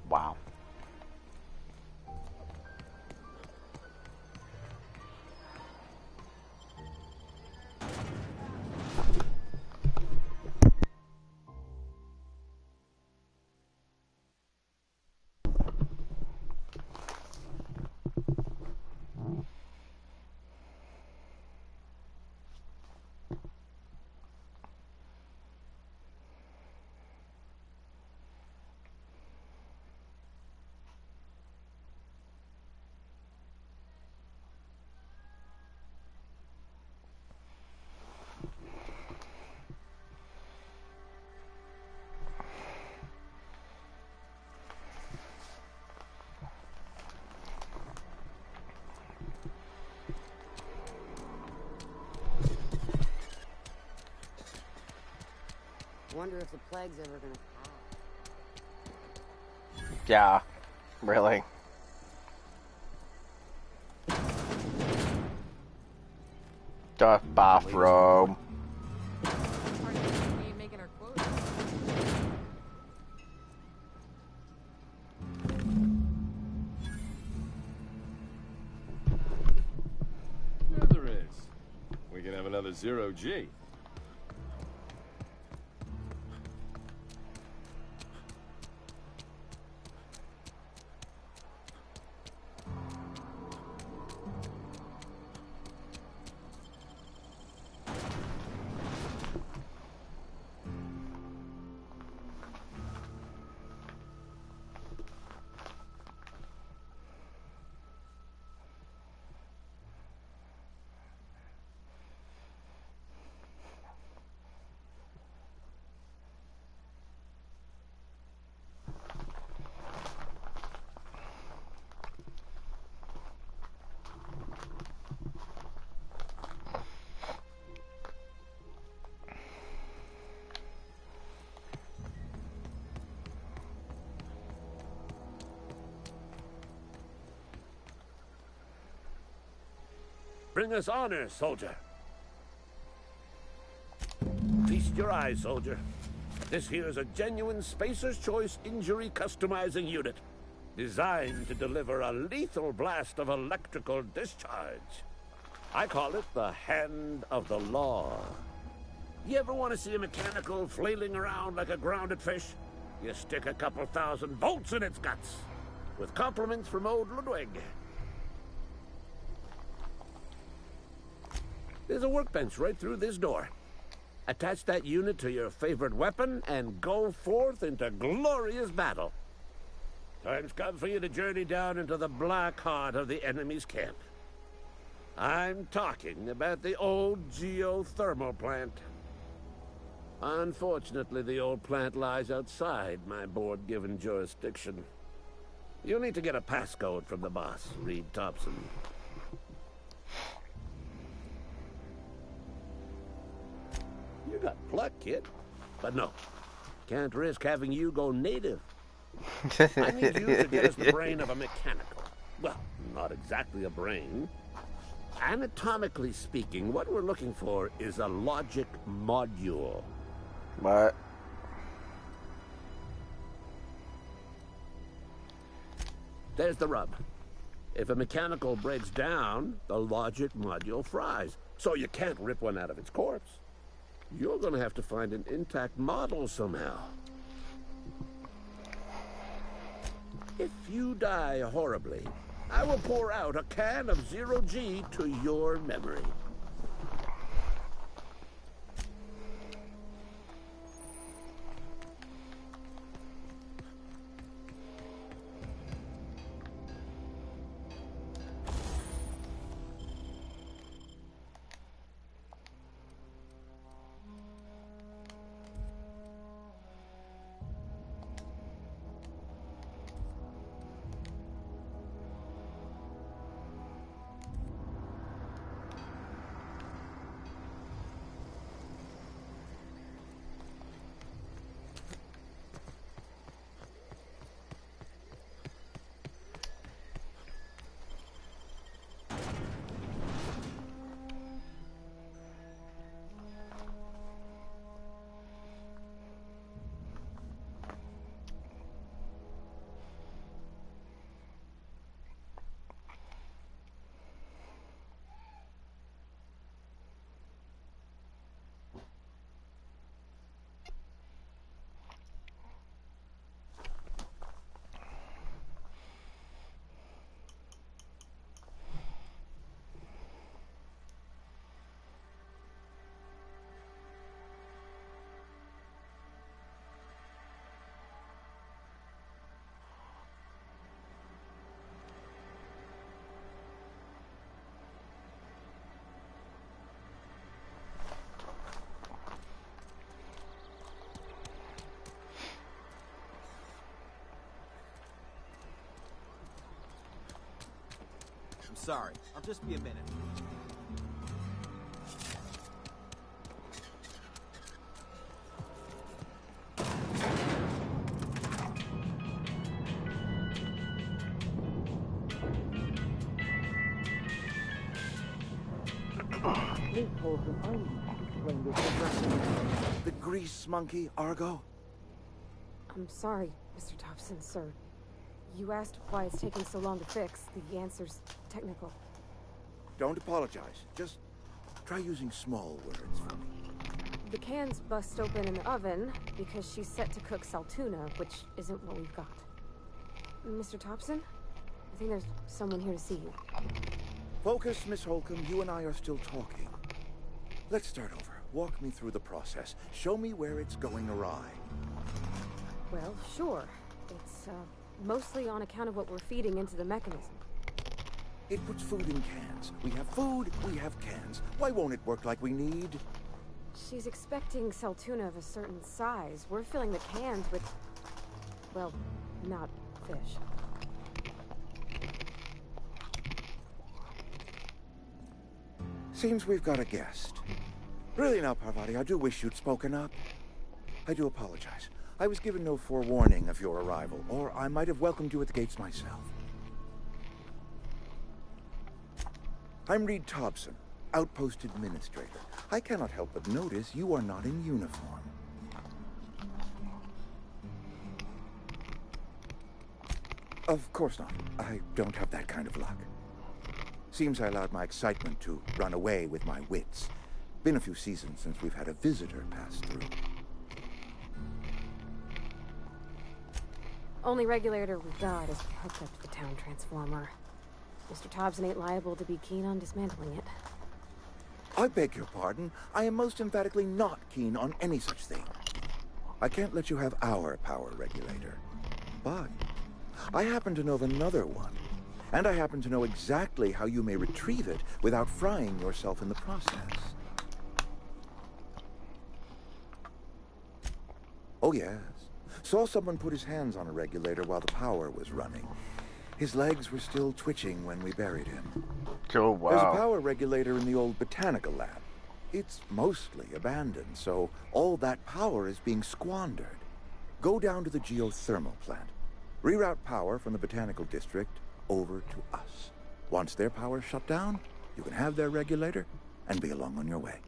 Wow. Wonder if the plague's ever gonna pass. Yeah, really. The bathroom. There there is. We can have another 0G. Bring us honor, soldier. Feast your eyes, soldier. This here is a genuine Spacer's Choice injury customizing unit, designed to deliver a lethal blast of electrical discharge. I call it the Hand of the Law. You ever want to see a mechanical flailing around like a grounded fish? You stick a couple thousand volts in its guts. With compliments from old Ludwig. There's a workbench right through this door. Attach that unit to your favorite weapon and go forth into glorious battle. Time's come for you to journey down into the black heart of the enemy's camp. I'm talking about the old geothermal plant. Unfortunately, the old plant lies outside my board-given jurisdiction. You'll need to get a passcode from the boss, Reed Thompson. You got pluck, kid. But no, can't risk having you go native. I need you to get us the brain of a mechanical. Well, not exactly a brain. Anatomically speaking, what we're looking for is a logic module. What? There's the rub. If a mechanical breaks down, the logic module fries. So you can't rip one out of its corpse. You're gonna have to find an intact model somehow. If you die horribly, I will pour out a can of 0G to your memory. I'm sorry. I'll just be a minute. The grease monkey, Argo? I'm sorry, Mr. Thompson, sir. You asked why it's taking so long to fix. The answer's technical. Don't apologize. Just try using small words for me. The can's bust open in the oven because she's set to cook saltuna, which isn't what we've got. Mr. Thompson? I think there's someone here to see you. Focus, Miss Holcomb. You and I are still talking. Let's start over. Walk me through the process. Show me where it's going awry. Well, sure. It's, mostly on account of what we're feeding into the mechanism. It puts food in cans. We have food, we have cans. Why won't it work like we need? She's expecting saltuna of a certain size. We're filling the cans with, well, not fish. Seems we've got a guest. Really now, Parvati, I do wish you'd spoken up. I do apologize. I was given no forewarning of your arrival, or I might have welcomed you at the gates myself. I'm Reed Thompson, Outpost Administrator. I cannot help but notice you are not in uniform. Of course not. I don't have that kind of luck. Seems I allowed my excitement to run away with my wits. Been a few seasons since we've had a visitor pass through. Only regulator we've got is hooked up to the town transformer. Mr. Thompson ain't liable to be keen on dismantling it. I beg your pardon. I am most emphatically not keen on any such thing. I can't let you have our power regulator. But I happen to know of another one. And I happen to know exactly how you may retrieve it without frying yourself in the process. Oh, yes. Saw someone put his hands on a regulator while the power was running. His legs were still twitching when we buried him. Oh, wow. There's a power regulator in the old botanical lab. It's mostly abandoned, so all that power is being squandered. Go down to the geothermal plant. Reroute power from the botanical district over to us. Once their power's shut down, you can have their regulator and be along on your way.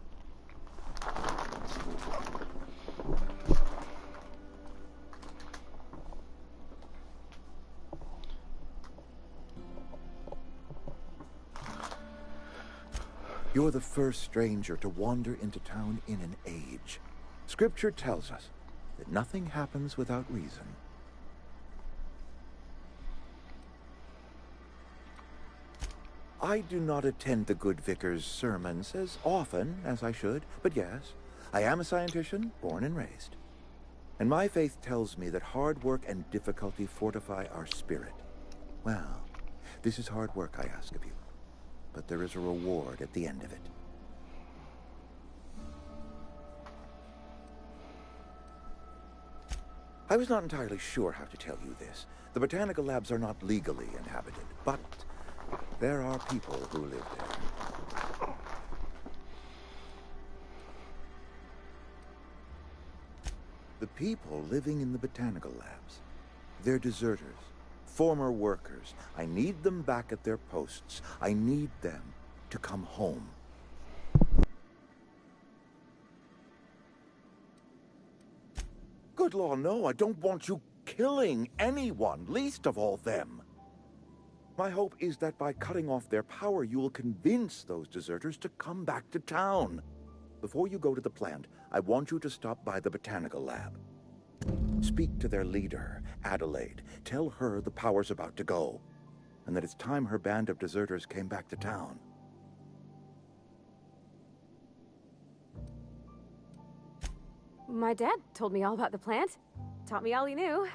You're the first stranger to wander into town in an age. Scripture tells us that nothing happens without reason. I do not attend the good vicar's sermons as often as I should, but yes, I am a scientician, born and raised. And my faith tells me that hard work and difficulty fortify our spirit. Well, this is hard work I ask of you, but there is a reward at the end of it. I was not entirely sure how to tell you this. The botanical labs are not legally inhabited, but there are people who live there. The people living in the botanical labs, they're deserters, former workers. I need them back at their posts. I need them to come home. Good law, no, I don't want you killing anyone, least of all them. My hope is that by cutting off their power, you will convince those deserters to come back to town. Before you go to the plant, I want you to stop by the botanical lab. Speak to their leader, Adelaide. Tell her the power's about to go, and that it's time her band of deserters came back to town. My dad told me all about the plant. Taught me all he knew.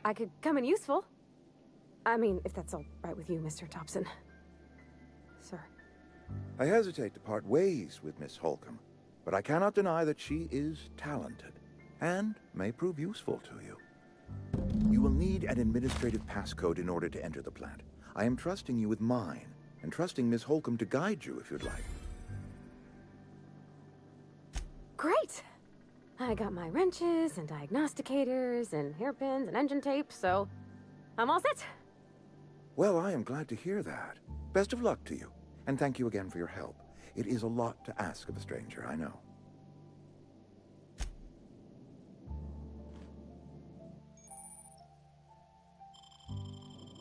I could come in useful. I mean, if that's all right with you, Mr. Thompson. Sir. I hesitate to part ways with Miss Holcomb, but I cannot deny that she is talented and may prove useful to you. You will need an administrative passcode in order to enter the plant. I am trusting you with mine, and trusting Miss Holcomb to guide you if you'd like. Great! I got my wrenches and diagnosticators and hairpins and engine tape, so I'm all set. Well, I am glad to hear that. Best of luck to you, and thank you again for your help. It is a lot to ask of a stranger, I know.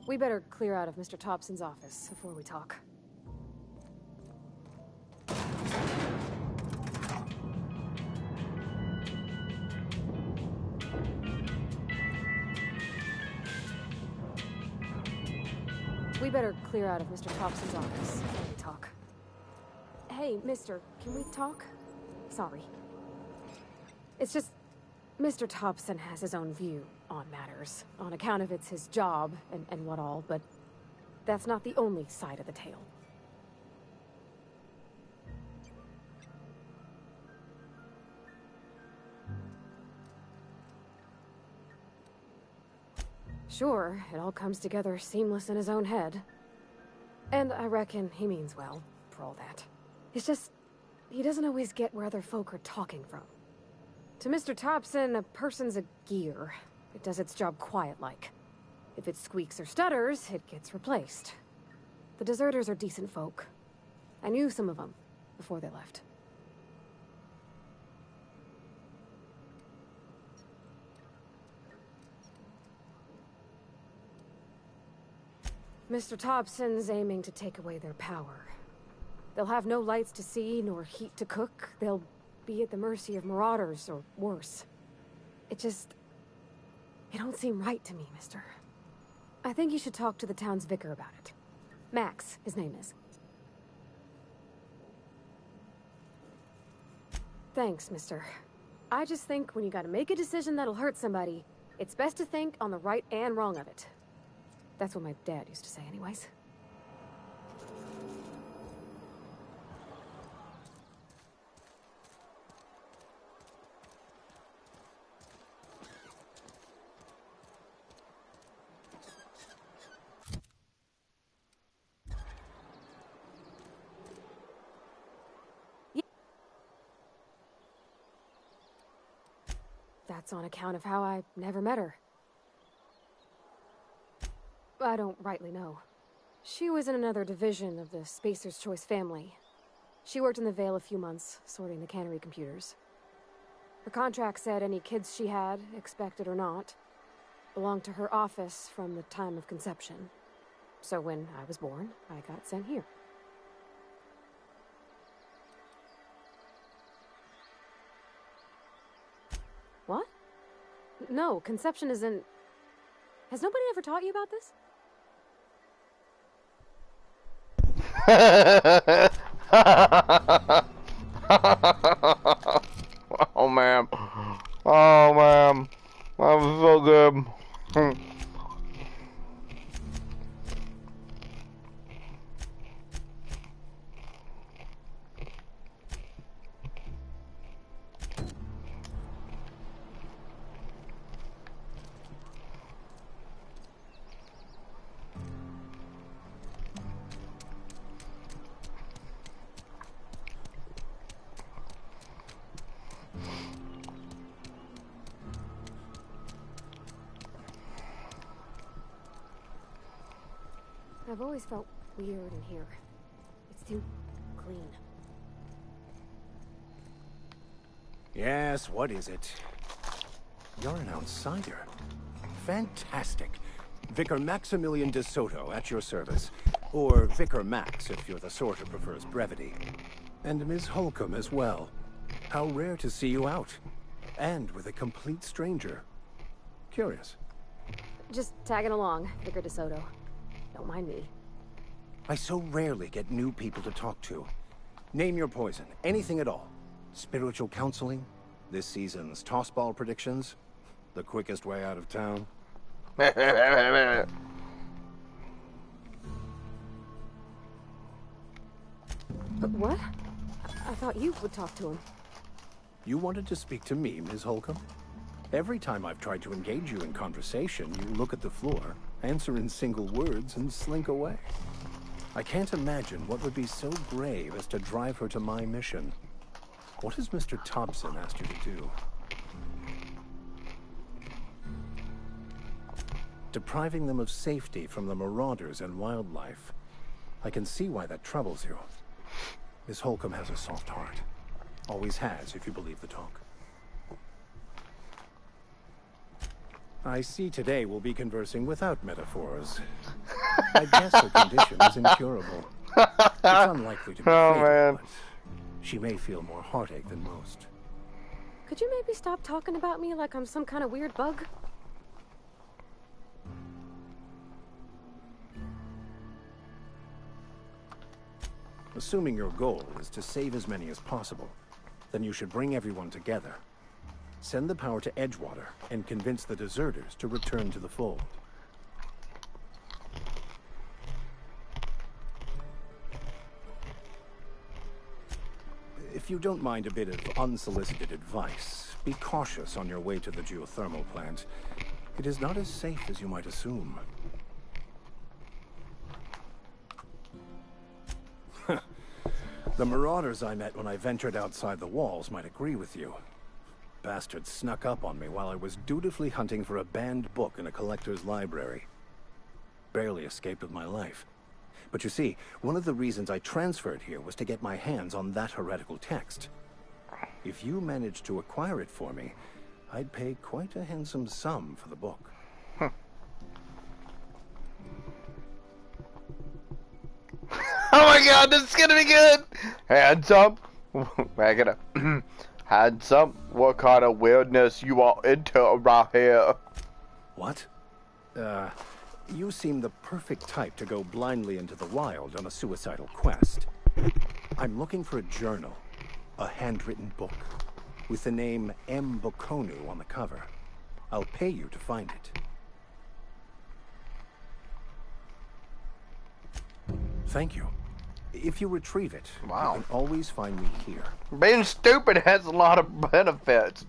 We better clear out of Mr. Thompson's office before we talk. We better clear out of Mr. Thompson's office before we talk. Hey, mister, can we talk? Sorry. It's just, Mr. Thompson has his own view on matters, on account of it's his job and what all, but that's not the only side of the tale. Sure, it all comes together seamless in his own head. And I reckon he means well, for all that. It's just, he doesn't always get where other folk are talking from. To Mr. Thompson, a person's a gear. It does its job quiet-like. If it squeaks or stutters, it gets replaced. The deserters are decent folk. I knew some of them before they left. Mr. Thompson's aiming to take away their power. They'll have no lights to see, nor heat to cook. They'll be at the mercy of marauders, or worse. It don't seem right to me, mister. I think you should talk to the town's vicar about it. Max, his name is. Thanks, mister. I just think when you gotta make a decision that'll hurt somebody, it's best to think on the right and wrong of it. That's what my dad used to say anyways. That's on account of how I never met her. I don't rightly know. She was in another division of the Spacer's Choice family. She worked in the Vale a few months, sorting the cannery computers. Her contract said any kids she had, expected or not, belonged to her office from the time of conception. So when I was born, I got sent here. What? No, conception isn't... Has nobody ever taught you about this? Oh man. Oh man. That was so good. I've always felt weird in here. It's too clean. Yes, what is it? You're an outsider. Fantastic. Vicar Maximilian de Soto at your service. Or Vicar Max, if you're the sort who prefers brevity. And Ms. Holcomb as well. How rare to see you out. And with a complete stranger. Curious. Just tagging along, Vicar de Soto. Don't mind me. I so rarely get new people to talk to. Name your poison, anything at all. Spiritual counseling, this season's tossball predictions, the quickest way out of town. What? I thought you would talk to him. You wanted to speak to me, Ms. Holcomb? Every time I've tried to engage you in conversation, you look at the floor, answer in single words, and slink away. I can't imagine what would be so brave as to drive her to my mission. What has Mr. Thompson asked you to do? Depriving them of safety from the marauders and wildlife. I can see why that troubles you. Miss Holcomb has a soft heart. Always has, if you believe the talk. I see today we'll be conversing without metaphors. I guess her condition is incurable. It's unlikely to be fatal, but she may feel more heartache than most. Could you maybe stop talking about me like I'm some kind of weird bug? Assuming your goal is to save as many as possible, then you should bring everyone together. Send the power to Edgewater and convince the deserters to return to the fold. If you don't mind a bit of unsolicited advice, be cautious on your way to the geothermal plant. It is not as safe as you might assume. The marauders I met when I ventured outside the walls might agree with you. Bastards snuck up on me while I was dutifully hunting for a banned book in a collector's library. Barely escaped with my life. But you see, one of the reasons I transferred here was to get my hands on that heretical text. If you managed to acquire it for me, I'd pay quite a handsome sum for the book. Oh my god, this is gonna be good! Handsome? Back it up. Handsome? What kind of weirdness you are into around here? What? You seem the perfect type to go blindly into the wild on a suicidal quest. I'm looking for a journal, a handwritten book, with the name M. Bokonu on the cover. I'll pay you to find it. Thank you. If you retrieve it, wow, you can always find me here. Being stupid has a lot of benefits.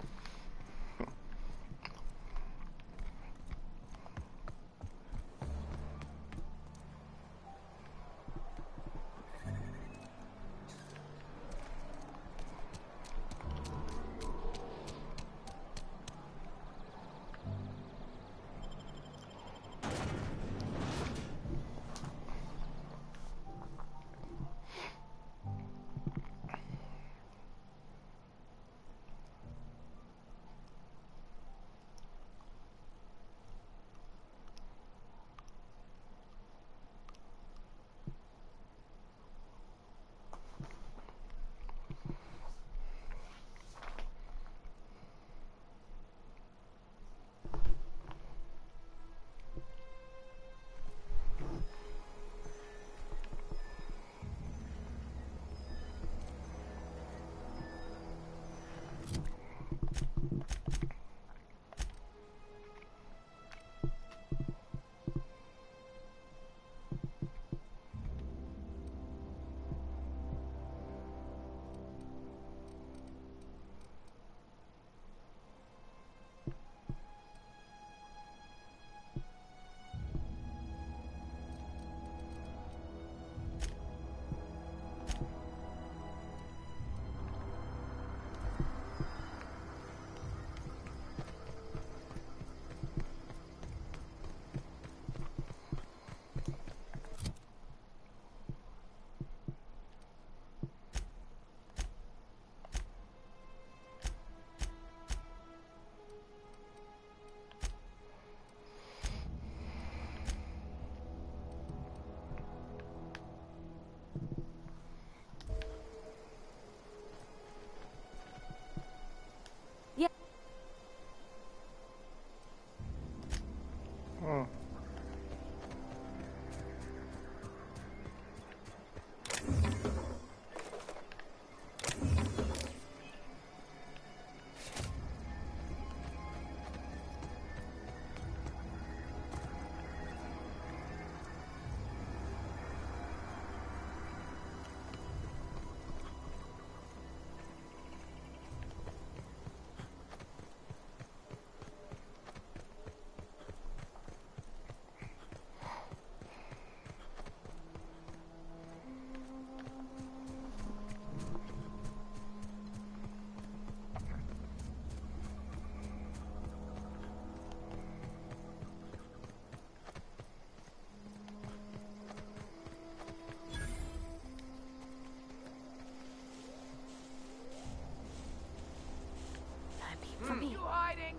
From me. You hiding?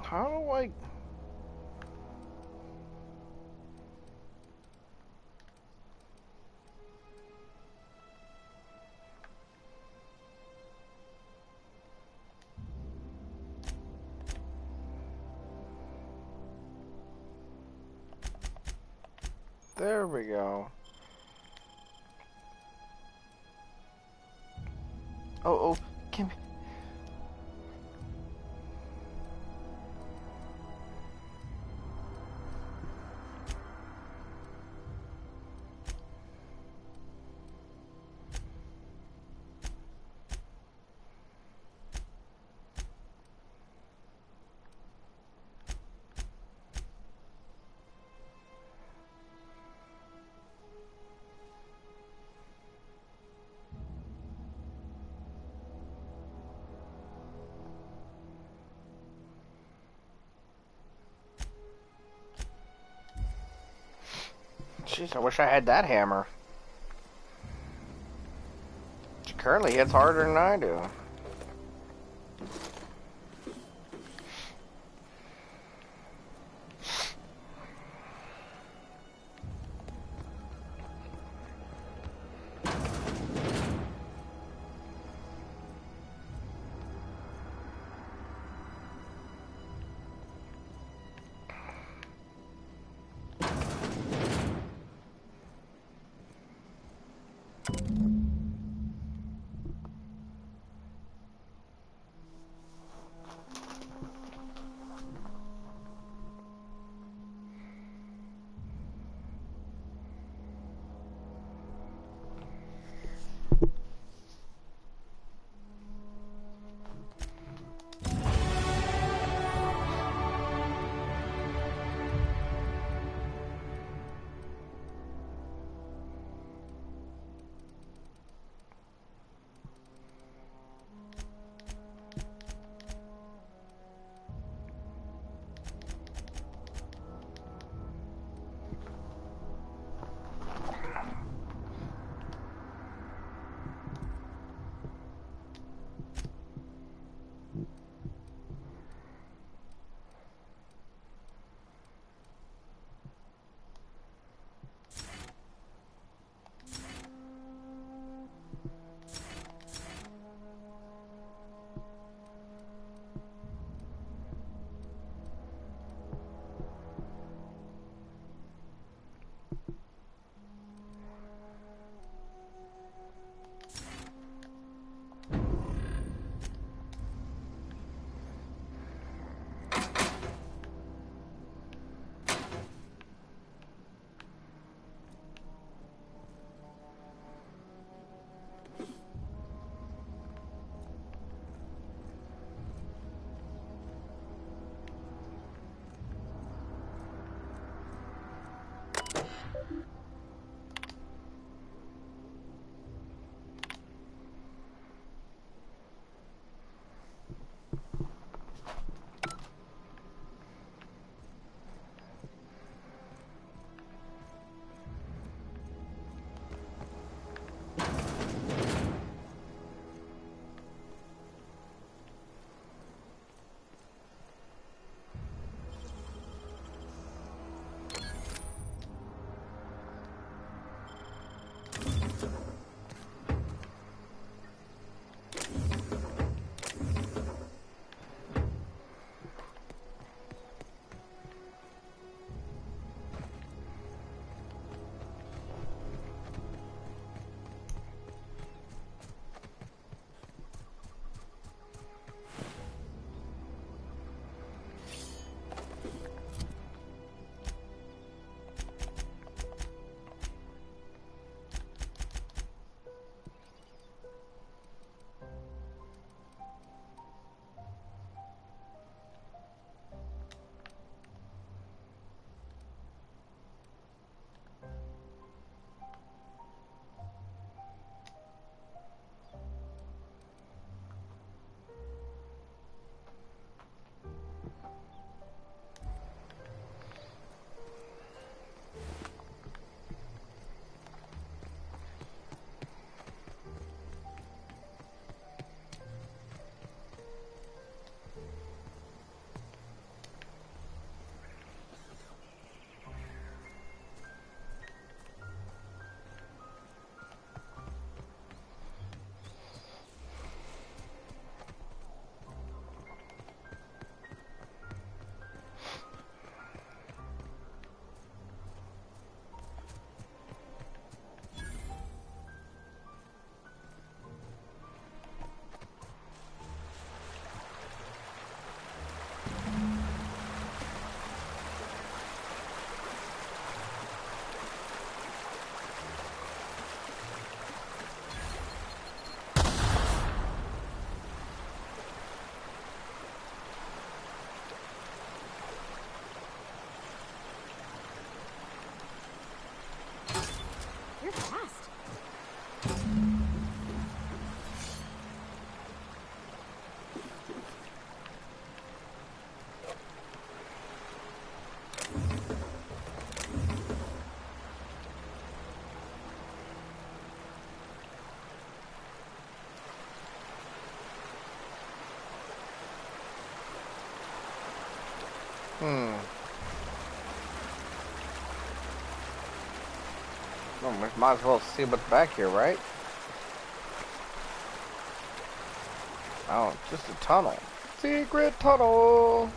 How do I... There we go. Oh, can... Jeez, I wish I had that hammer. Curly hits harder than I do. Well, we might as well see what's back here, right? Oh, just a tunnel. Secret tunnel!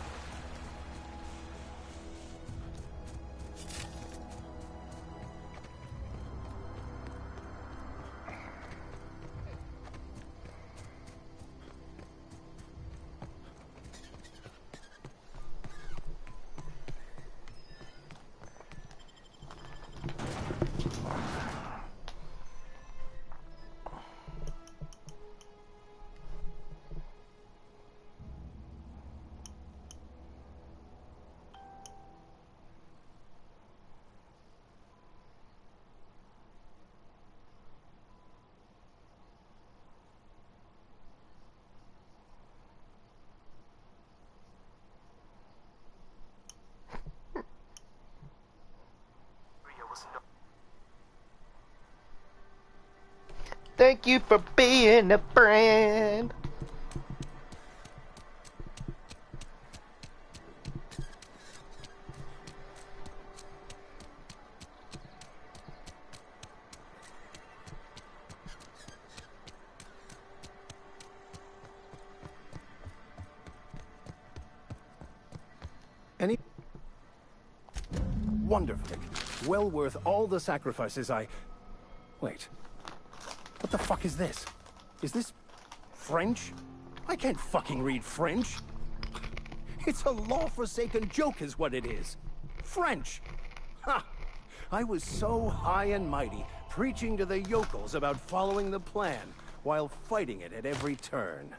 Thank you for being a friend. Any? Wonderfully. Well worth all the sacrifices I... Wait. What the fuck is this? Is this French? I can't fucking read French. It's a law-forsaken joke is what it is. French. Ha! I was so high and mighty, preaching to the yokels about following the plan, while fighting it at every turn.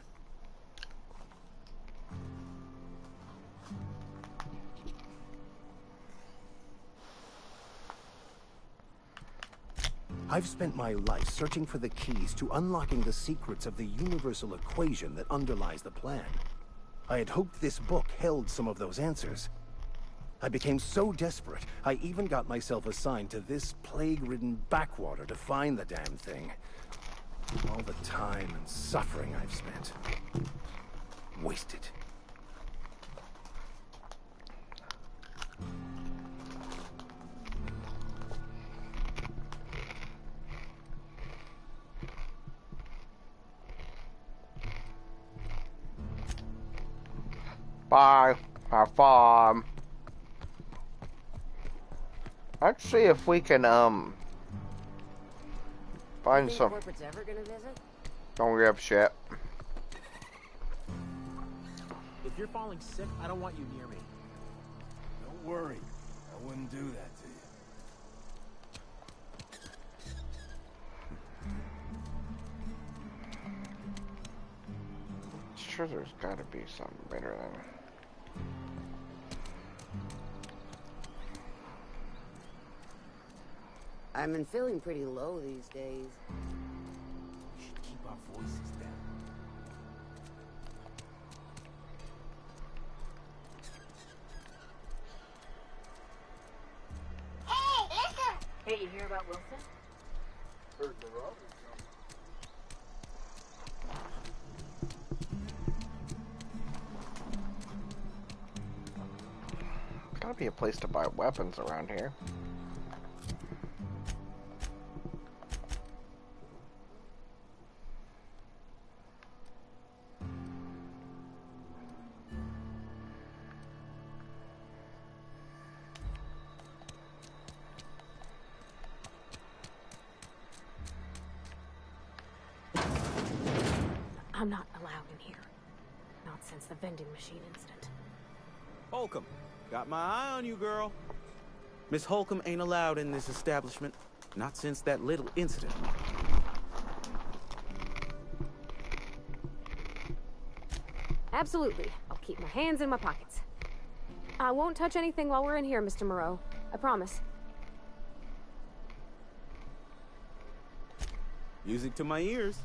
I've spent my life searching for the keys to unlocking the secrets of the universal equation that underlies the plan. I had hoped this book held some of those answers. I became so desperate, I even got myself assigned to this plague-ridden backwater to find the damn thing. All the time and suffering I've spent. Wasted. Bye. Have fun. Let's see if we can, find some... Corporate's ever gonna visit? Don't give a shit. If you're falling sick, I don't want you near me. Don't worry. I wouldn't do that to you. Sure, there's gotta be something better than... I've been feeling pretty low these days. We should keep our voices down. Hey, listen! Hey, you hear about Wilson? Heard the robbers Gotta be a place to buy weapons around here. I'm not allowed in here. Not since the vending machine incident. Holcomb, got my eye on you, girl. Miss Holcomb ain't allowed in this establishment. Not since that little incident. Absolutely. I'll keep my hands in my pockets. I won't touch anything while we're in here, Mr. Moreau. I promise. Music to my ears.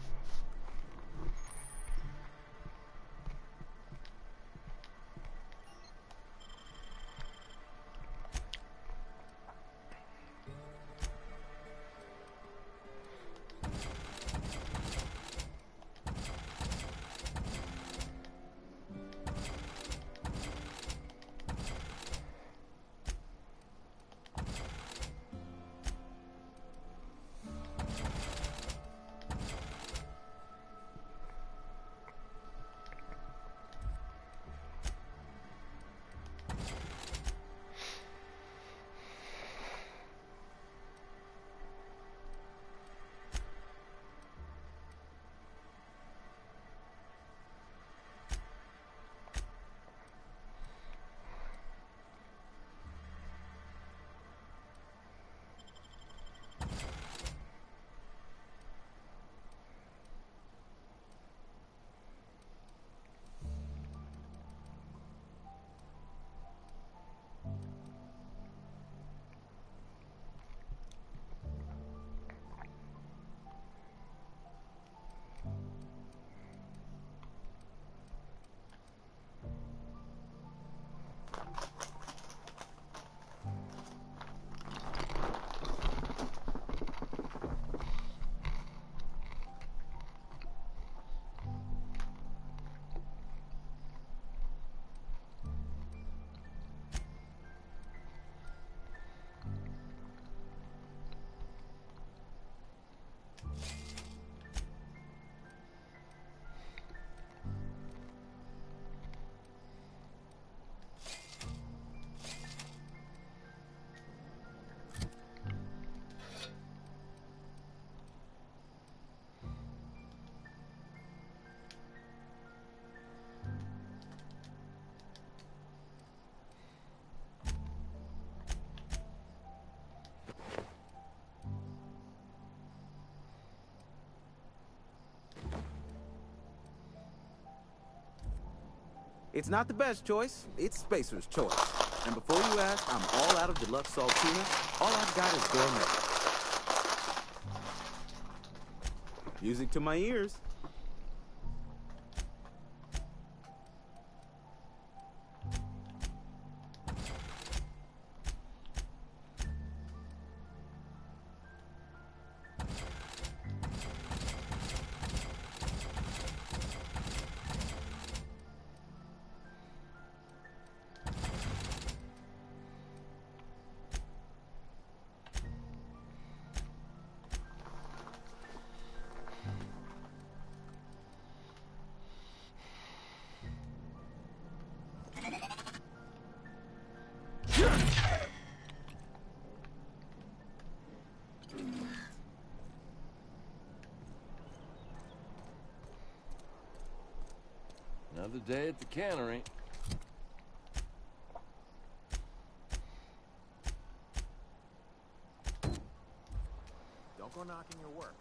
It's not the best choice, it's Spacer's choice. And before you ask, I'm all out of deluxe saltina. All I've got is gourmet. Music to my ears. Another day at the cannery. Don't go knocking your work.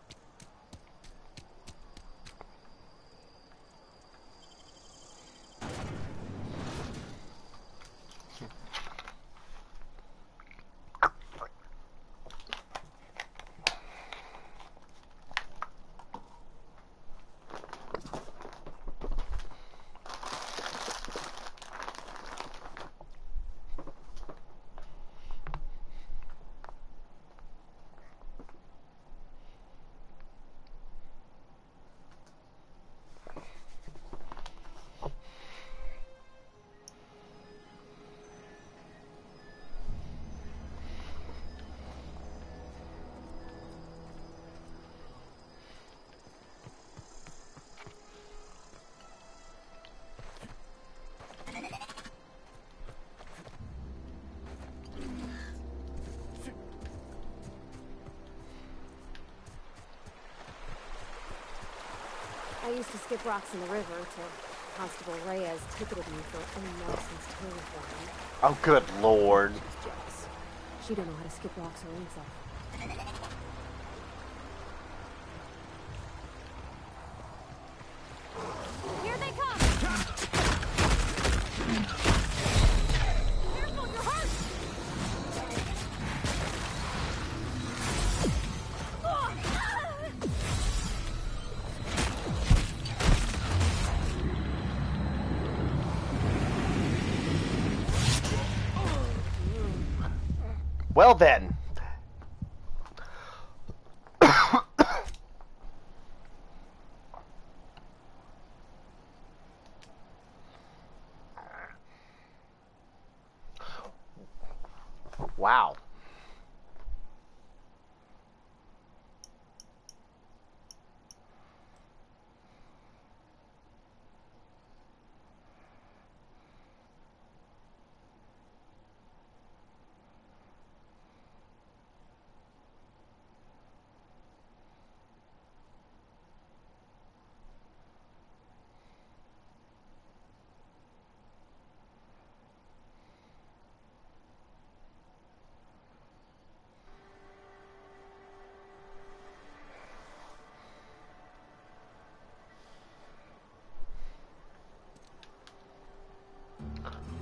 I used to skip rocks in the river till Constable Reyes ticketed me for any nonsense tailing flying. Oh, good lord. She was jealous. She don't know how to skip rocks her own self. Here they come! Careful, you're hurt! Well then. Wow.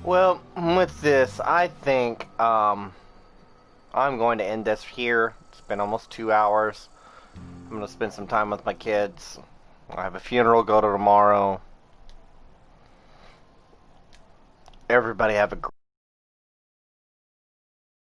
Well, with this, I think I'm going to end this here. It's been almost 2 hours. I'm going to spend some time with my kids. I have a funeral to go to tomorrow. Everybody have a